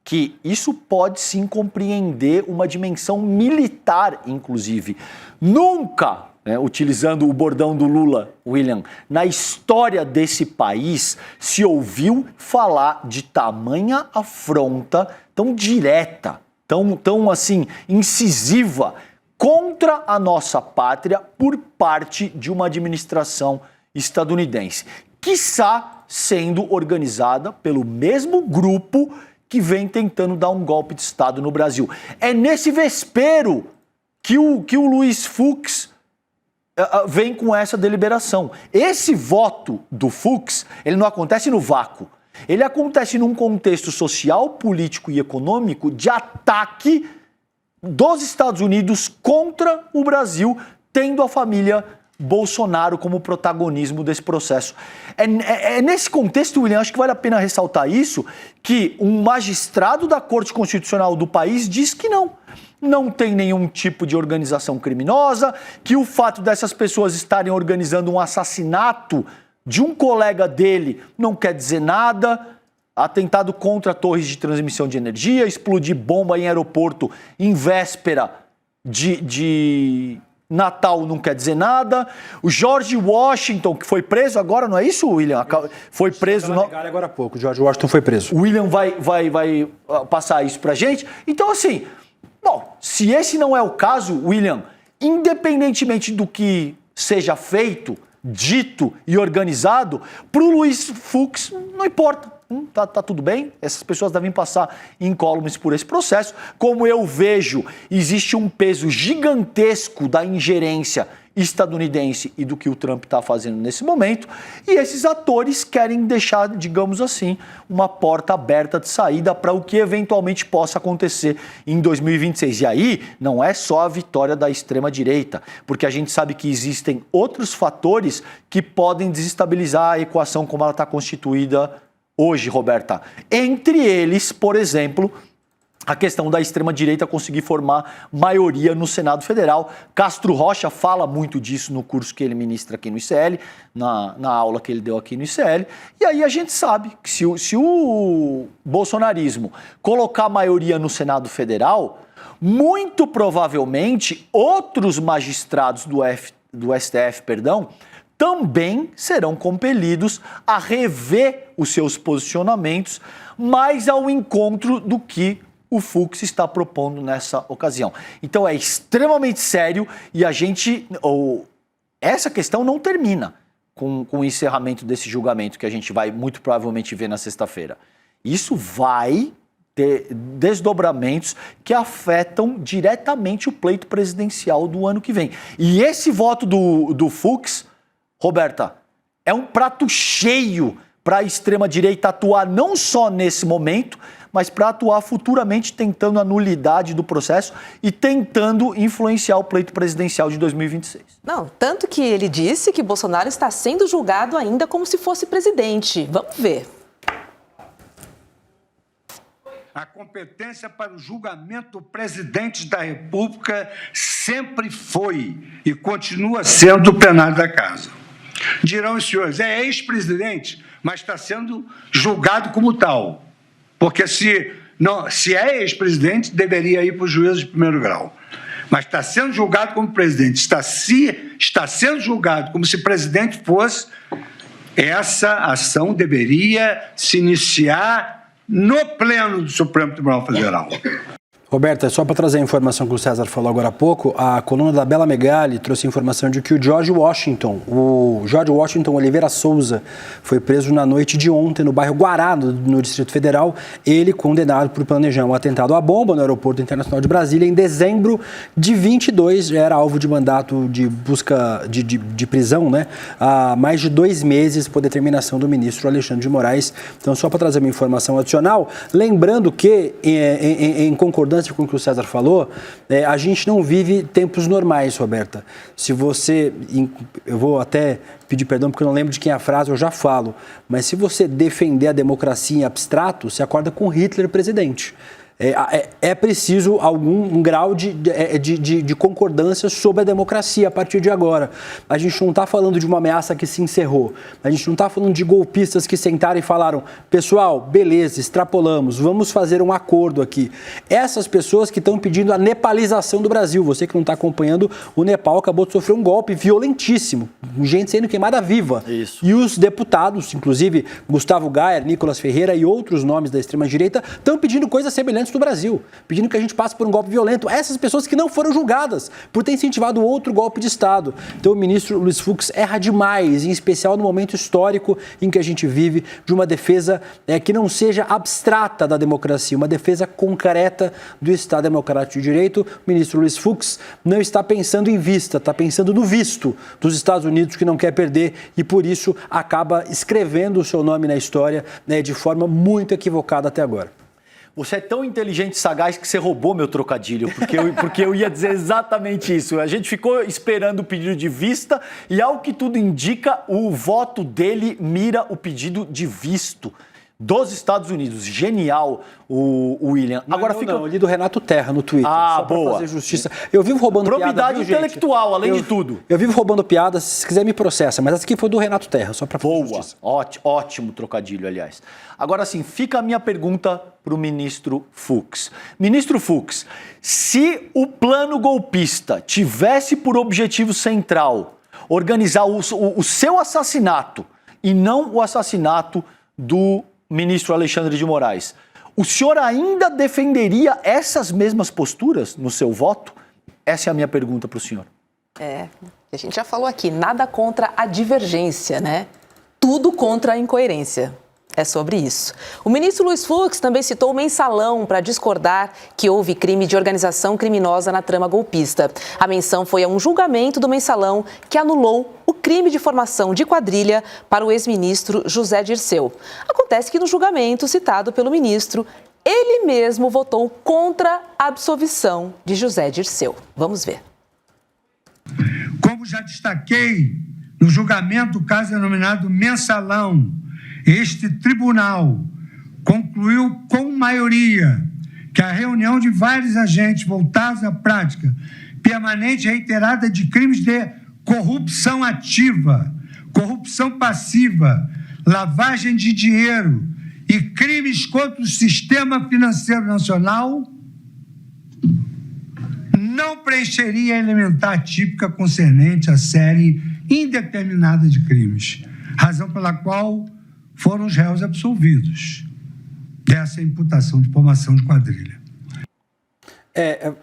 Speaker 3: que isso pode sim compreender uma dimensão militar, inclusive. Nunca, utilizando o bordão do Lula, William, na história desse país se ouviu falar de tamanha afronta tão direta, tão assim, incisiva contra a nossa pátria por parte de uma administração estadunidense, quiçá sendo organizada pelo mesmo grupo que vem tentando dar um golpe de Estado no Brasil. É nesse vespero que o Luiz Fux vem com essa deliberação. Esse voto do Fux, ele não acontece no vácuo. Ele acontece num contexto social, político e econômico de ataque dos Estados Unidos contra o Brasil, tendo a família Bolsonaro como protagonismo desse processo. É nesse contexto, William, acho que vale a pena ressaltar isso, que um magistrado da Corte Constitucional do país diz que não tem nenhum tipo de organização criminosa, que o fato dessas pessoas estarem organizando um assassinato de um colega dele não quer dizer nada, atentado contra torres de transmissão de energia, explodir bomba em aeroporto em véspera de Natal não quer dizer nada. O George Washington, que foi preso agora, não é isso, William? Foi preso...
Speaker 2: Agora há pouco, o George Washington foi preso.
Speaker 3: O William vai passar isso pra gente. Então, assim, bom, se esse não é o caso, William, independentemente do que seja feito, dito e organizado, pro Luiz Fux não importa. Tá tudo bem, essas pessoas devem passar incólumes por esse processo. Como eu vejo, existe um peso gigantesco da ingerência estadunidense e do que o Trump está fazendo nesse momento, e esses atores querem deixar, digamos assim, uma porta aberta de saída para o que eventualmente possa acontecer em 2026. E aí, não é só a vitória da extrema-direita, porque a gente sabe que existem outros fatores que podem desestabilizar a equação como ela está constituída hoje, Roberta. Entre eles, por exemplo, a questão da extrema-direita conseguir formar maioria no Senado Federal. Castro Rocha fala muito disso no curso que ele ministra aqui no ICL, na aula que ele deu aqui no ICL. E aí a gente sabe que se o bolsonarismo colocar maioria no Senado Federal, muito provavelmente outros magistrados do STF, também serão compelidos a rever os seus posicionamentos mais ao encontro do que o Fux está propondo nessa ocasião. Então é extremamente sério e essa questão não termina com o encerramento desse julgamento que a gente vai muito provavelmente ver na sexta-feira. Isso vai ter desdobramentos que afetam diretamente o pleito presidencial do ano que vem. E esse voto do Fux, Roberta, é um prato cheio para a extrema-direita atuar não só nesse momento, mas para atuar futuramente tentando a nulidade do processo e tentando influenciar o pleito presidencial de 2026.
Speaker 1: Não, tanto que ele disse que Bolsonaro está sendo julgado ainda como se fosse presidente. Vamos ver.
Speaker 10: a competência para o julgamento do presidente da República sempre foi e continua sendo o plenário da Casa. Dirão os senhores, é ex-presidente, mas está sendo julgado como tal. Porque se é ex-presidente, deveria ir para o juízo de primeiro grau. Mas está sendo julgado como presidente, está sendo julgado como se presidente fosse, essa ação deveria se iniciar no Pleno do Supremo Tribunal Federal.
Speaker 2: Roberta, só para trazer a informação que o César falou agora há pouco, a coluna da Bela Megali trouxe a informação de que o George Washington Oliveira Souza, foi preso na noite de ontem no bairro Guará, no Distrito Federal. Ele condenado por planejar um atentado à bomba no Aeroporto Internacional de Brasília em dezembro de 22, já era alvo de mandato de busca de prisão, né? Há mais de 2 meses por determinação do ministro Alexandre de Moraes. Então, só para trazer uma informação adicional, lembrando que, em concordância com o que o César falou, a gente não vive tempos normais, Roberta. Se você, eu vou até pedir perdão porque eu não lembro de quem é a frase, eu já falo, mas se você defender a democracia em abstrato, você acorda com Hitler presidente. É preciso algum grau de concordância sobre a democracia a partir de agora. A gente não está falando de uma ameaça que se encerrou. A gente não está falando de golpistas que sentaram e falaram: pessoal, beleza, extrapolamos, vamos fazer um acordo aqui. Essas pessoas que estão pedindo a nepalização do Brasil. Você que não está acompanhando, o Nepal acabou de sofrer um golpe violentíssimo, gente sendo queimada viva.
Speaker 3: Isso.
Speaker 2: E os deputados, inclusive Gustavo Gayer, Nicolas Ferreira e outros nomes da extrema-direita, estão pedindo coisas semelhantes do Brasil, pedindo que a gente passe por um golpe violento. Essas pessoas que não foram julgadas por ter incentivado outro golpe de Estado. Então o ministro Luiz Fux erra demais, em especial no momento histórico em que a gente vive, de uma defesa que não seja abstrata da democracia, uma defesa concreta do Estado Democrático de Direito. O ministro Luiz Fux não está pensando em vista, está pensando no visto dos Estados Unidos, que não quer perder e por isso acaba escrevendo o seu nome na história de forma muito equivocada até agora.
Speaker 3: Você é tão inteligente e sagaz que você roubou meu trocadilho, porque eu ia dizer exatamente isso. A gente ficou esperando o pedido de vista e, ao que tudo indica, o voto dele mira o pedido de visto dos Estados Unidos. Genial, o William. Agora fica...
Speaker 2: eu li do Renato Terra no Twitter.
Speaker 3: Ah,
Speaker 2: só pra
Speaker 3: boa.
Speaker 2: fazer justiça. Eu vivo roubando
Speaker 3: Probidade
Speaker 2: piada, viu,
Speaker 3: intelectual,
Speaker 2: gente?
Speaker 3: além de tudo.
Speaker 2: Eu vivo roubando piadas, se quiser me processa, mas essa aqui foi do Renato Terra, só pra fazer justiça.
Speaker 3: Ótimo trocadilho, aliás. Agora sim, fica a minha pergunta para o ministro Fux. Ministro Fux, se o plano golpista tivesse por objetivo central organizar o seu assassinato e não o assassinato do ministro Alexandre de Moraes, o senhor ainda defenderia essas mesmas posturas no seu voto? Essa é a minha pergunta para o senhor.
Speaker 1: A gente já falou aqui, nada contra a divergência, né? Tudo contra a incoerência. É sobre isso. O ministro Luiz Fux também citou o mensalão para discordar que houve crime de organização criminosa na trama golpista. A menção foi a um julgamento do mensalão que anulou o crime de formação de quadrilha para o ex-ministro José Dirceu. Acontece que no julgamento citado pelo ministro, ele mesmo votou contra a absolvição de José Dirceu. Vamos ver.
Speaker 10: Como já destaquei no julgamento do caso denominado mensalão, este tribunal concluiu com maioria que a reunião de vários agentes voltados à prática permanente e reiterada de crimes de corrupção ativa, corrupção passiva, lavagem de dinheiro e crimes contra o sistema financeiro nacional não preencheria a elementar típica concernente à série indeterminada de crimes, razão pela qual foram os réus absolvidos dessa imputação de formação de quadrilha.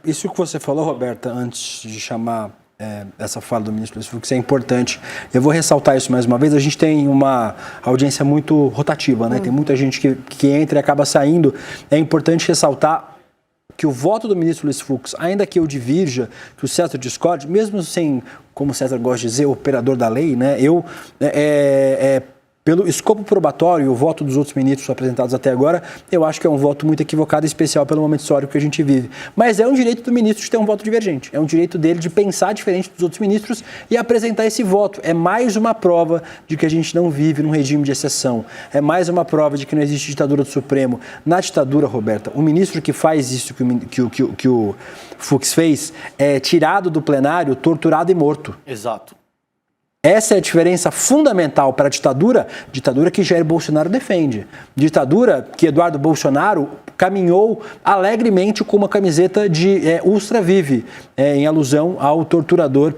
Speaker 2: Isso que você falou, Roberta, antes de chamar essa fala do ministro Luiz Fux, é importante. Eu vou ressaltar isso mais uma vez. A gente tem uma audiência muito rotativa, né? Tem muita gente que entra e acaba saindo. É importante ressaltar que o voto do ministro Luiz Fux, ainda que eu divirja, que o César discorde, mesmo sem, como o César gosta de dizer, operador da lei, né? Eu Pelo escopo probatório e o voto dos outros ministros apresentados até agora, eu acho que é um voto muito equivocado, especial pelo momento histórico que a gente vive. Mas é um direito do ministro de ter um voto divergente. É um direito dele de pensar diferente dos outros ministros e apresentar esse voto. É mais uma prova de que a gente não vive num regime de exceção. É mais uma prova de que não existe ditadura do Supremo. Na ditadura, Roberta, o ministro que faz isso que o Fux fez é tirado do plenário, torturado e morto.
Speaker 3: Exato.
Speaker 2: Essa é a diferença fundamental para a ditadura que Jair Bolsonaro defende. Ditadura que Eduardo Bolsonaro caminhou alegremente com uma camiseta de Ustra Vive, em alusão ao torturador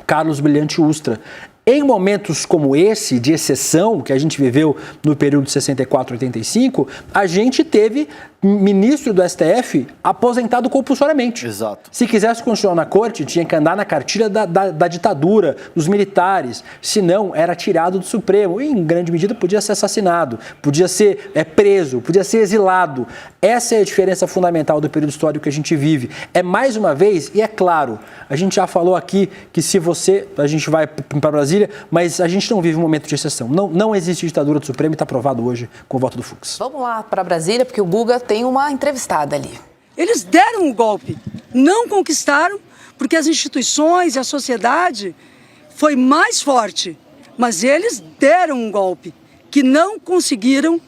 Speaker 2: Carlos Brilhante Ustra. Em momentos como esse, de exceção, que a gente viveu no período de 64 a 85, a gente teve ministro do STF aposentado compulsoriamente.
Speaker 3: Exato.
Speaker 2: Se quisesse continuar na corte, tinha que andar na cartilha da ditadura, dos militares. Se não, era tirado do Supremo. E, em grande medida, podia ser assassinado, podia ser preso, podia ser exilado. Essa é a diferença fundamental do período histórico que a gente vive. É mais uma vez, e é claro, a gente já falou aqui que a gente vai para Brasília, mas a gente não vive um momento de exceção. Não existe ditadura do Supremo e está provado hoje com o voto do Fux.
Speaker 1: Vamos lá para Brasília, porque o Guga tem uma entrevistada ali.
Speaker 12: Eles deram um golpe, não conquistaram, porque as instituições e a sociedade foi mais forte, mas eles deram um golpe que não conseguiram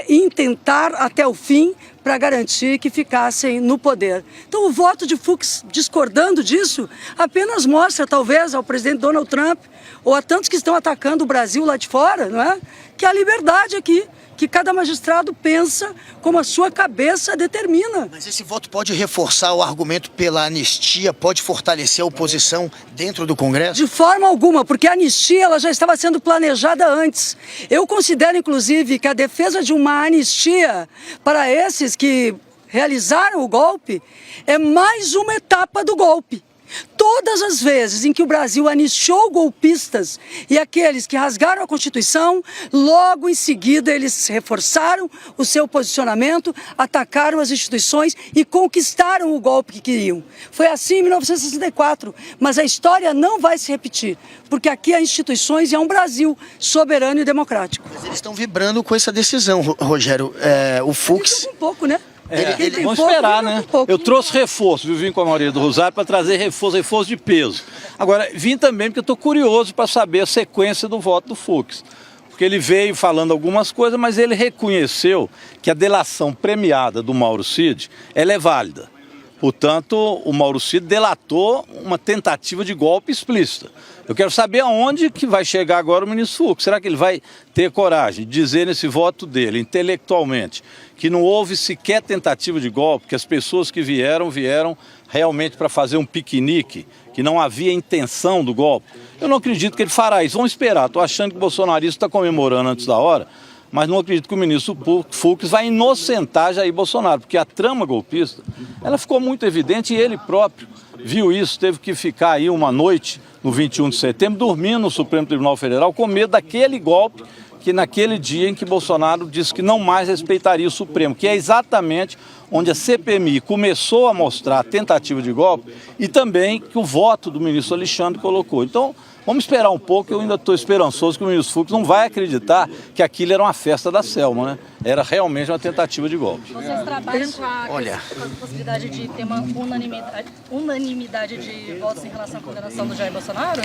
Speaker 12: intentar até o fim para garantir que ficassem no poder. Então o voto de Fux, discordando disso, apenas mostra talvez ao presidente Donald Trump ou a tantos que estão atacando o Brasil lá de fora, não é? Que a liberdade aqui, que cada magistrado pensa como a sua cabeça determina.
Speaker 4: Mas esse voto pode reforçar o argumento pela anistia, pode fortalecer a oposição dentro do Congresso?
Speaker 12: De forma alguma, porque a anistia ela já estava sendo planejada antes. Eu considero, inclusive, que a defesa de uma anistia para esses que realizaram o golpe é mais uma etapa do golpe. Todas as vezes em que o Brasil anistiou golpistas e aqueles que rasgaram a Constituição, logo em seguida eles reforçaram o seu posicionamento, atacaram as instituições e conquistaram o golpe que queriam. Foi assim em 1964, mas a história não vai se repetir, porque aqui há instituições e há um Brasil soberano e democrático.
Speaker 4: Mas eles estão vibrando com essa decisão, Rogério. O Fux...
Speaker 12: Um pouco, né?
Speaker 13: Vamos esperar, né? Eu trouxe reforço, eu vim com a Maria do Rosário para trazer reforço de peso. Agora, vim também porque eu estou curioso para saber a sequência do voto do Fux. Porque ele veio falando algumas coisas, mas ele reconheceu que a delação premiada do Mauro Cid, ela é válida. Portanto, o Mauro Cid delatou uma tentativa de golpe explícita. Eu quero saber aonde que vai chegar agora o ministro Fux. Será que ele vai ter coragem de dizer nesse voto dele, intelectualmente, que não houve sequer tentativa de golpe, que as pessoas que vieram realmente para fazer um piquenique, que não havia intenção do golpe? Eu não acredito que ele fará isso. Vamos esperar. Estou achando que o bolsonarista está comemorando antes da hora, mas não acredito que o ministro Fux vai inocentar Jair Bolsonaro, porque a trama golpista, ela ficou muito evidente e ele próprio viu isso, teve que ficar aí uma noite no 21 de setembro, dormindo no Supremo Tribunal Federal com medo daquele golpe que naquele dia em que Bolsonaro disse que não mais respeitaria o Supremo, que é exatamente onde a CPMI começou a mostrar a tentativa de golpe e também que o voto do ministro Alexandre colocou. Então, vamos esperar um pouco, eu ainda estou esperançoso que o ministro Fux não vai acreditar que aquilo era uma festa da Selma, né? Era realmente uma tentativa de golpe.
Speaker 14: Vocês trabalham com a possibilidade de ter uma unanimidade de votos em relação à condenação do Jair Bolsonaro?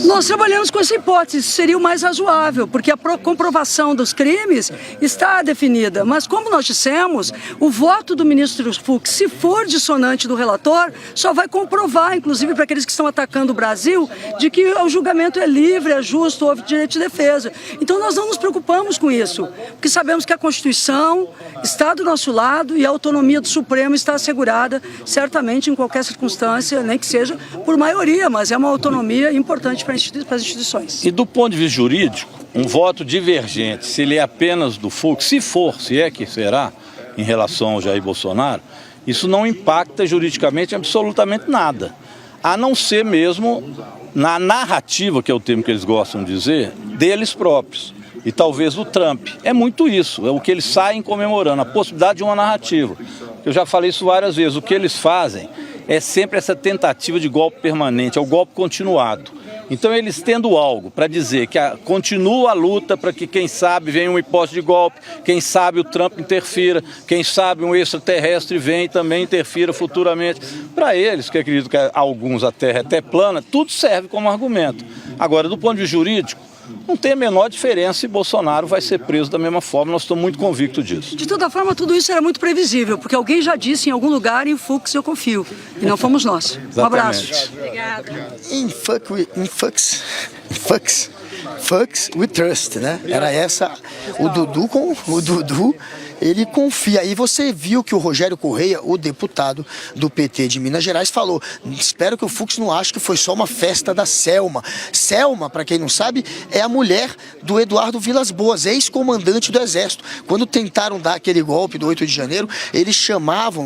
Speaker 12: Nós trabalhamos com essa hipótese, seria o mais razoável, porque a comprovação dos crimes está definida. Mas como nós dissemos, o voto do ministro Fux, se for dissonante do relator, só vai comprovar, inclusive para aqueles que estão atacando o Brasil, de que o julgamento é livre, é justo, houve direito de defesa. Então nós não nos preocupamos com isso, porque sabemos que a Constituição está do nosso lado e a autonomia do Supremo está assegurada, certamente em qualquer circunstância, nem que seja por maioria, mas é uma autonomia importante para as instituições.
Speaker 13: E do ponto de vista jurídico, um voto divergente, se ele é apenas do Fux, se é que será, em relação ao Jair Bolsonaro, isso não impacta juridicamente absolutamente nada, a não ser mesmo na narrativa, que é o termo que eles gostam de dizer, deles próprios. E talvez do Trump. É muito isso, é o que eles saem comemorando, a possibilidade de uma narrativa. Eu já falei isso várias vezes, o que eles fazem é sempre essa tentativa de golpe permanente, é o golpe continuado. Então, eles tendo algo para dizer que continua a luta para que, quem sabe, venha uma hipótese de golpe, quem sabe o Trump interfira, quem sabe um extraterrestre venha e também interfira futuramente. Para eles, que acredito que alguns a Terra é até plana, tudo serve como argumento. Agora, do ponto de vista jurídico, não tem a menor diferença se Bolsonaro vai ser preso da mesma forma, nós estamos muito convictos disso.
Speaker 12: De toda forma, tudo isso era muito previsível, porque alguém já disse em algum lugar, em Fux eu confio, e não fomos nós. Um abraço.
Speaker 7: Obrigada.
Speaker 4: In Fucks we trust, né? Era essa, o Dudu, ele confia. E você viu que o Rogério Correia, o deputado do PT de Minas Gerais, falou: espero que o Fux não ache que foi só uma festa da Selma. Selma, para quem não sabe, é a mulher do Eduardo Vilas Boas, ex-comandante do Exército. Quando tentaram dar aquele golpe do 8 de janeiro, eles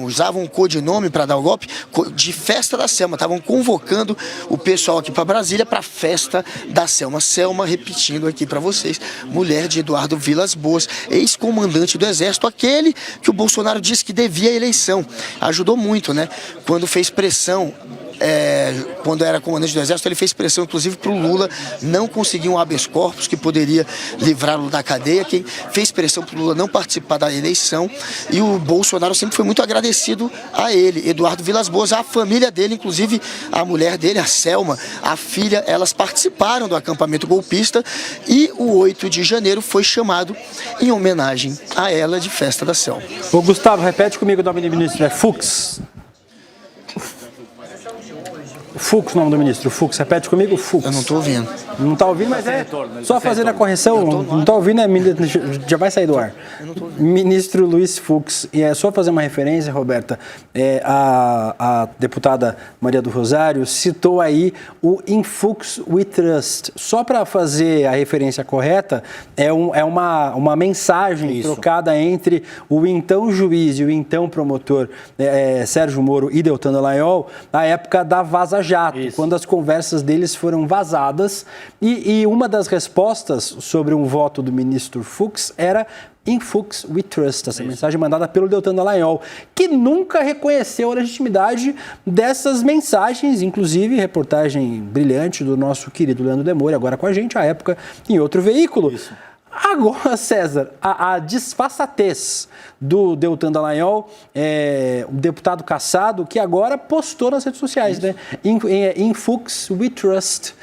Speaker 4: usavam um codinome para dar o golpe de festa da Selma. Estavam convocando o pessoal aqui para Brasília para a festa da Selma. Selma, repetindo aqui para vocês, mulher de Eduardo Vilas Boas, ex-comandante do Exército, aquele que o Bolsonaro disse que devia a eleição. Ajudou muito, né? Quando fez pressão, quando era comandante do Exército, ele fez pressão, inclusive, para o Lula não conseguir um habeas corpus que poderia livrá-lo da cadeia. Quem fez pressão para o Lula não participar da eleição. E o Bolsonaro sempre foi muito agradecido a ele. Eduardo Vilas Boas, a família dele, inclusive a mulher dele, a Selma, a filha, elas participaram do acampamento golpista, e o 8 de janeiro foi chamado em homenagem a ela de festa da Selma.
Speaker 2: Ô, Gustavo, repete comigo o nome do ministro, é Fux. Fux, o nome do ministro. Fux, repete comigo, Fux.
Speaker 4: Eu não estou ouvindo.
Speaker 2: Não está ouvindo, mas só fazendo a correção, não está ouvindo, já vai sair do ar. Ministro Luiz Fux, e é só fazer uma referência, Roberta, a deputada Maria do Rosário citou aí o In Fux We Trust. Só para fazer a referência correta, é uma mensagem trocada entre o então juiz e o então promotor Sérgio Moro e Deltan Dallagnol, na época da Vaza Jato, quando as conversas deles foram vazadas, e uma das respostas sobre um voto do ministro Fux era In Fux We Trust, essa mensagem mandada pelo Deltan Dallagnol, que nunca reconheceu a legitimidade dessas mensagens, inclusive reportagem brilhante do nosso querido Leandro Demore, agora com a gente, à época em outro veículo. Agora, César, a disfarçatez do Deltan Dallagnol, um deputado cassado, que agora postou nas redes sociais, né? In Fux We Trust.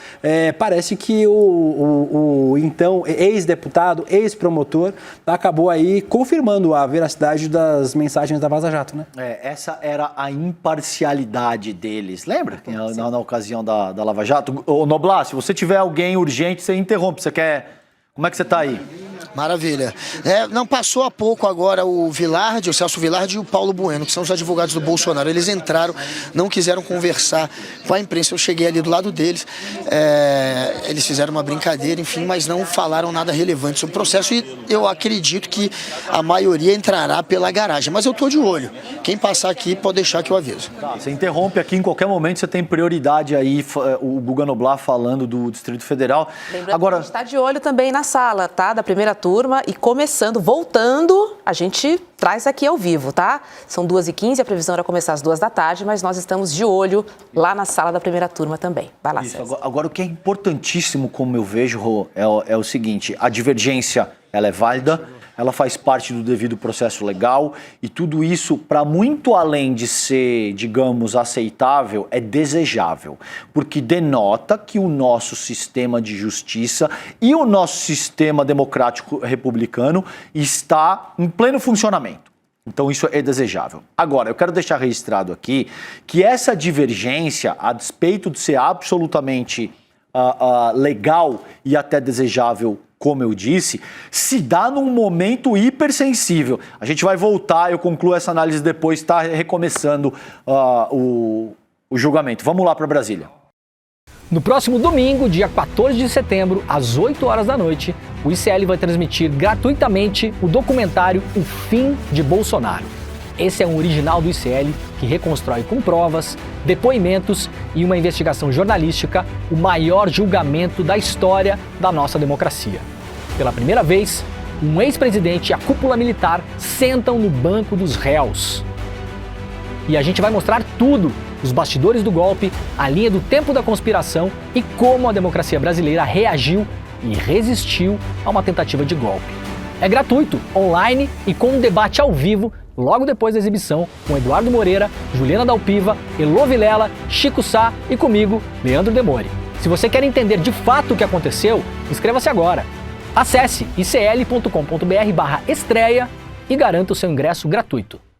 Speaker 2: Parece que o então ex-deputado, ex-promotor, acabou aí confirmando a veracidade das mensagens da Vaza Jato, né?
Speaker 3: Essa era a imparcialidade deles. Lembra? Na ocasião da Lava Jato. Ô, Noblar, se você tiver alguém urgente, você interrompe. Você quer... Como é que você está aí?
Speaker 4: Maravilha. Não passou há pouco agora o Celso Vilardi e o Paulo Bueno, que são os advogados do Bolsonaro. Eles entraram, não quiseram conversar com a imprensa. Eu cheguei ali do lado deles. Eles fizeram uma brincadeira, enfim, mas não falaram nada relevante sobre o processo. E eu acredito que a maioria entrará pela garagem. Mas eu estou de olho. Quem passar aqui pode deixar que eu aviso.
Speaker 3: Você interrompe aqui em qualquer momento, você tem prioridade aí, o Guga Noblar falando do Distrito Federal.
Speaker 1: Lembrando que a gente está de olho também na sala, tá? Da primeira turma, e voltando, a gente traz aqui ao vivo, tá? São 2h15, a previsão era começar às 14h, mas nós estamos de olho lá na sala da primeira turma também. Vai lá, César.
Speaker 3: Agora, o que é importantíssimo, como eu vejo, Rô, é o seguinte: a divergência, ela é válida, ela faz parte do devido processo legal, e tudo isso, para muito além de ser, digamos, aceitável, é desejável, porque denota que o nosso sistema de justiça e o nosso sistema democrático republicano está em pleno funcionamento. Então isso é desejável. Agora, eu quero deixar registrado aqui que essa divergência, a despeito de ser absolutamente legal e até desejável, como eu disse, se dá num momento hipersensível. A gente vai voltar, eu concluo essa análise depois, está recomeçando o julgamento. Vamos lá para Brasília.
Speaker 15: No próximo domingo, dia 14 de setembro, às 8 horas da noite, o ICL vai transmitir gratuitamente o documentário O Fim de Bolsonaro. Esse é um original do ICL que reconstrói com provas, depoimentos e uma investigação jornalística o maior julgamento da história da nossa democracia. Pela primeira vez, um ex-presidente e a cúpula militar sentam no banco dos réus. e a gente vai mostrar tudo, os bastidores do golpe, a linha do tempo da conspiração e como a democracia brasileira reagiu e resistiu a uma tentativa de golpe. É gratuito, online e com um debate ao vivo logo depois da exibição com Eduardo Moreira, Juliana Dalpiva, Elô Vilela, Chico Sá e comigo, Leandro Demore. Se você quer entender de fato o que aconteceu, inscreva-se agora. Acesse icl.com.br/estreia e garanta o seu ingresso gratuito.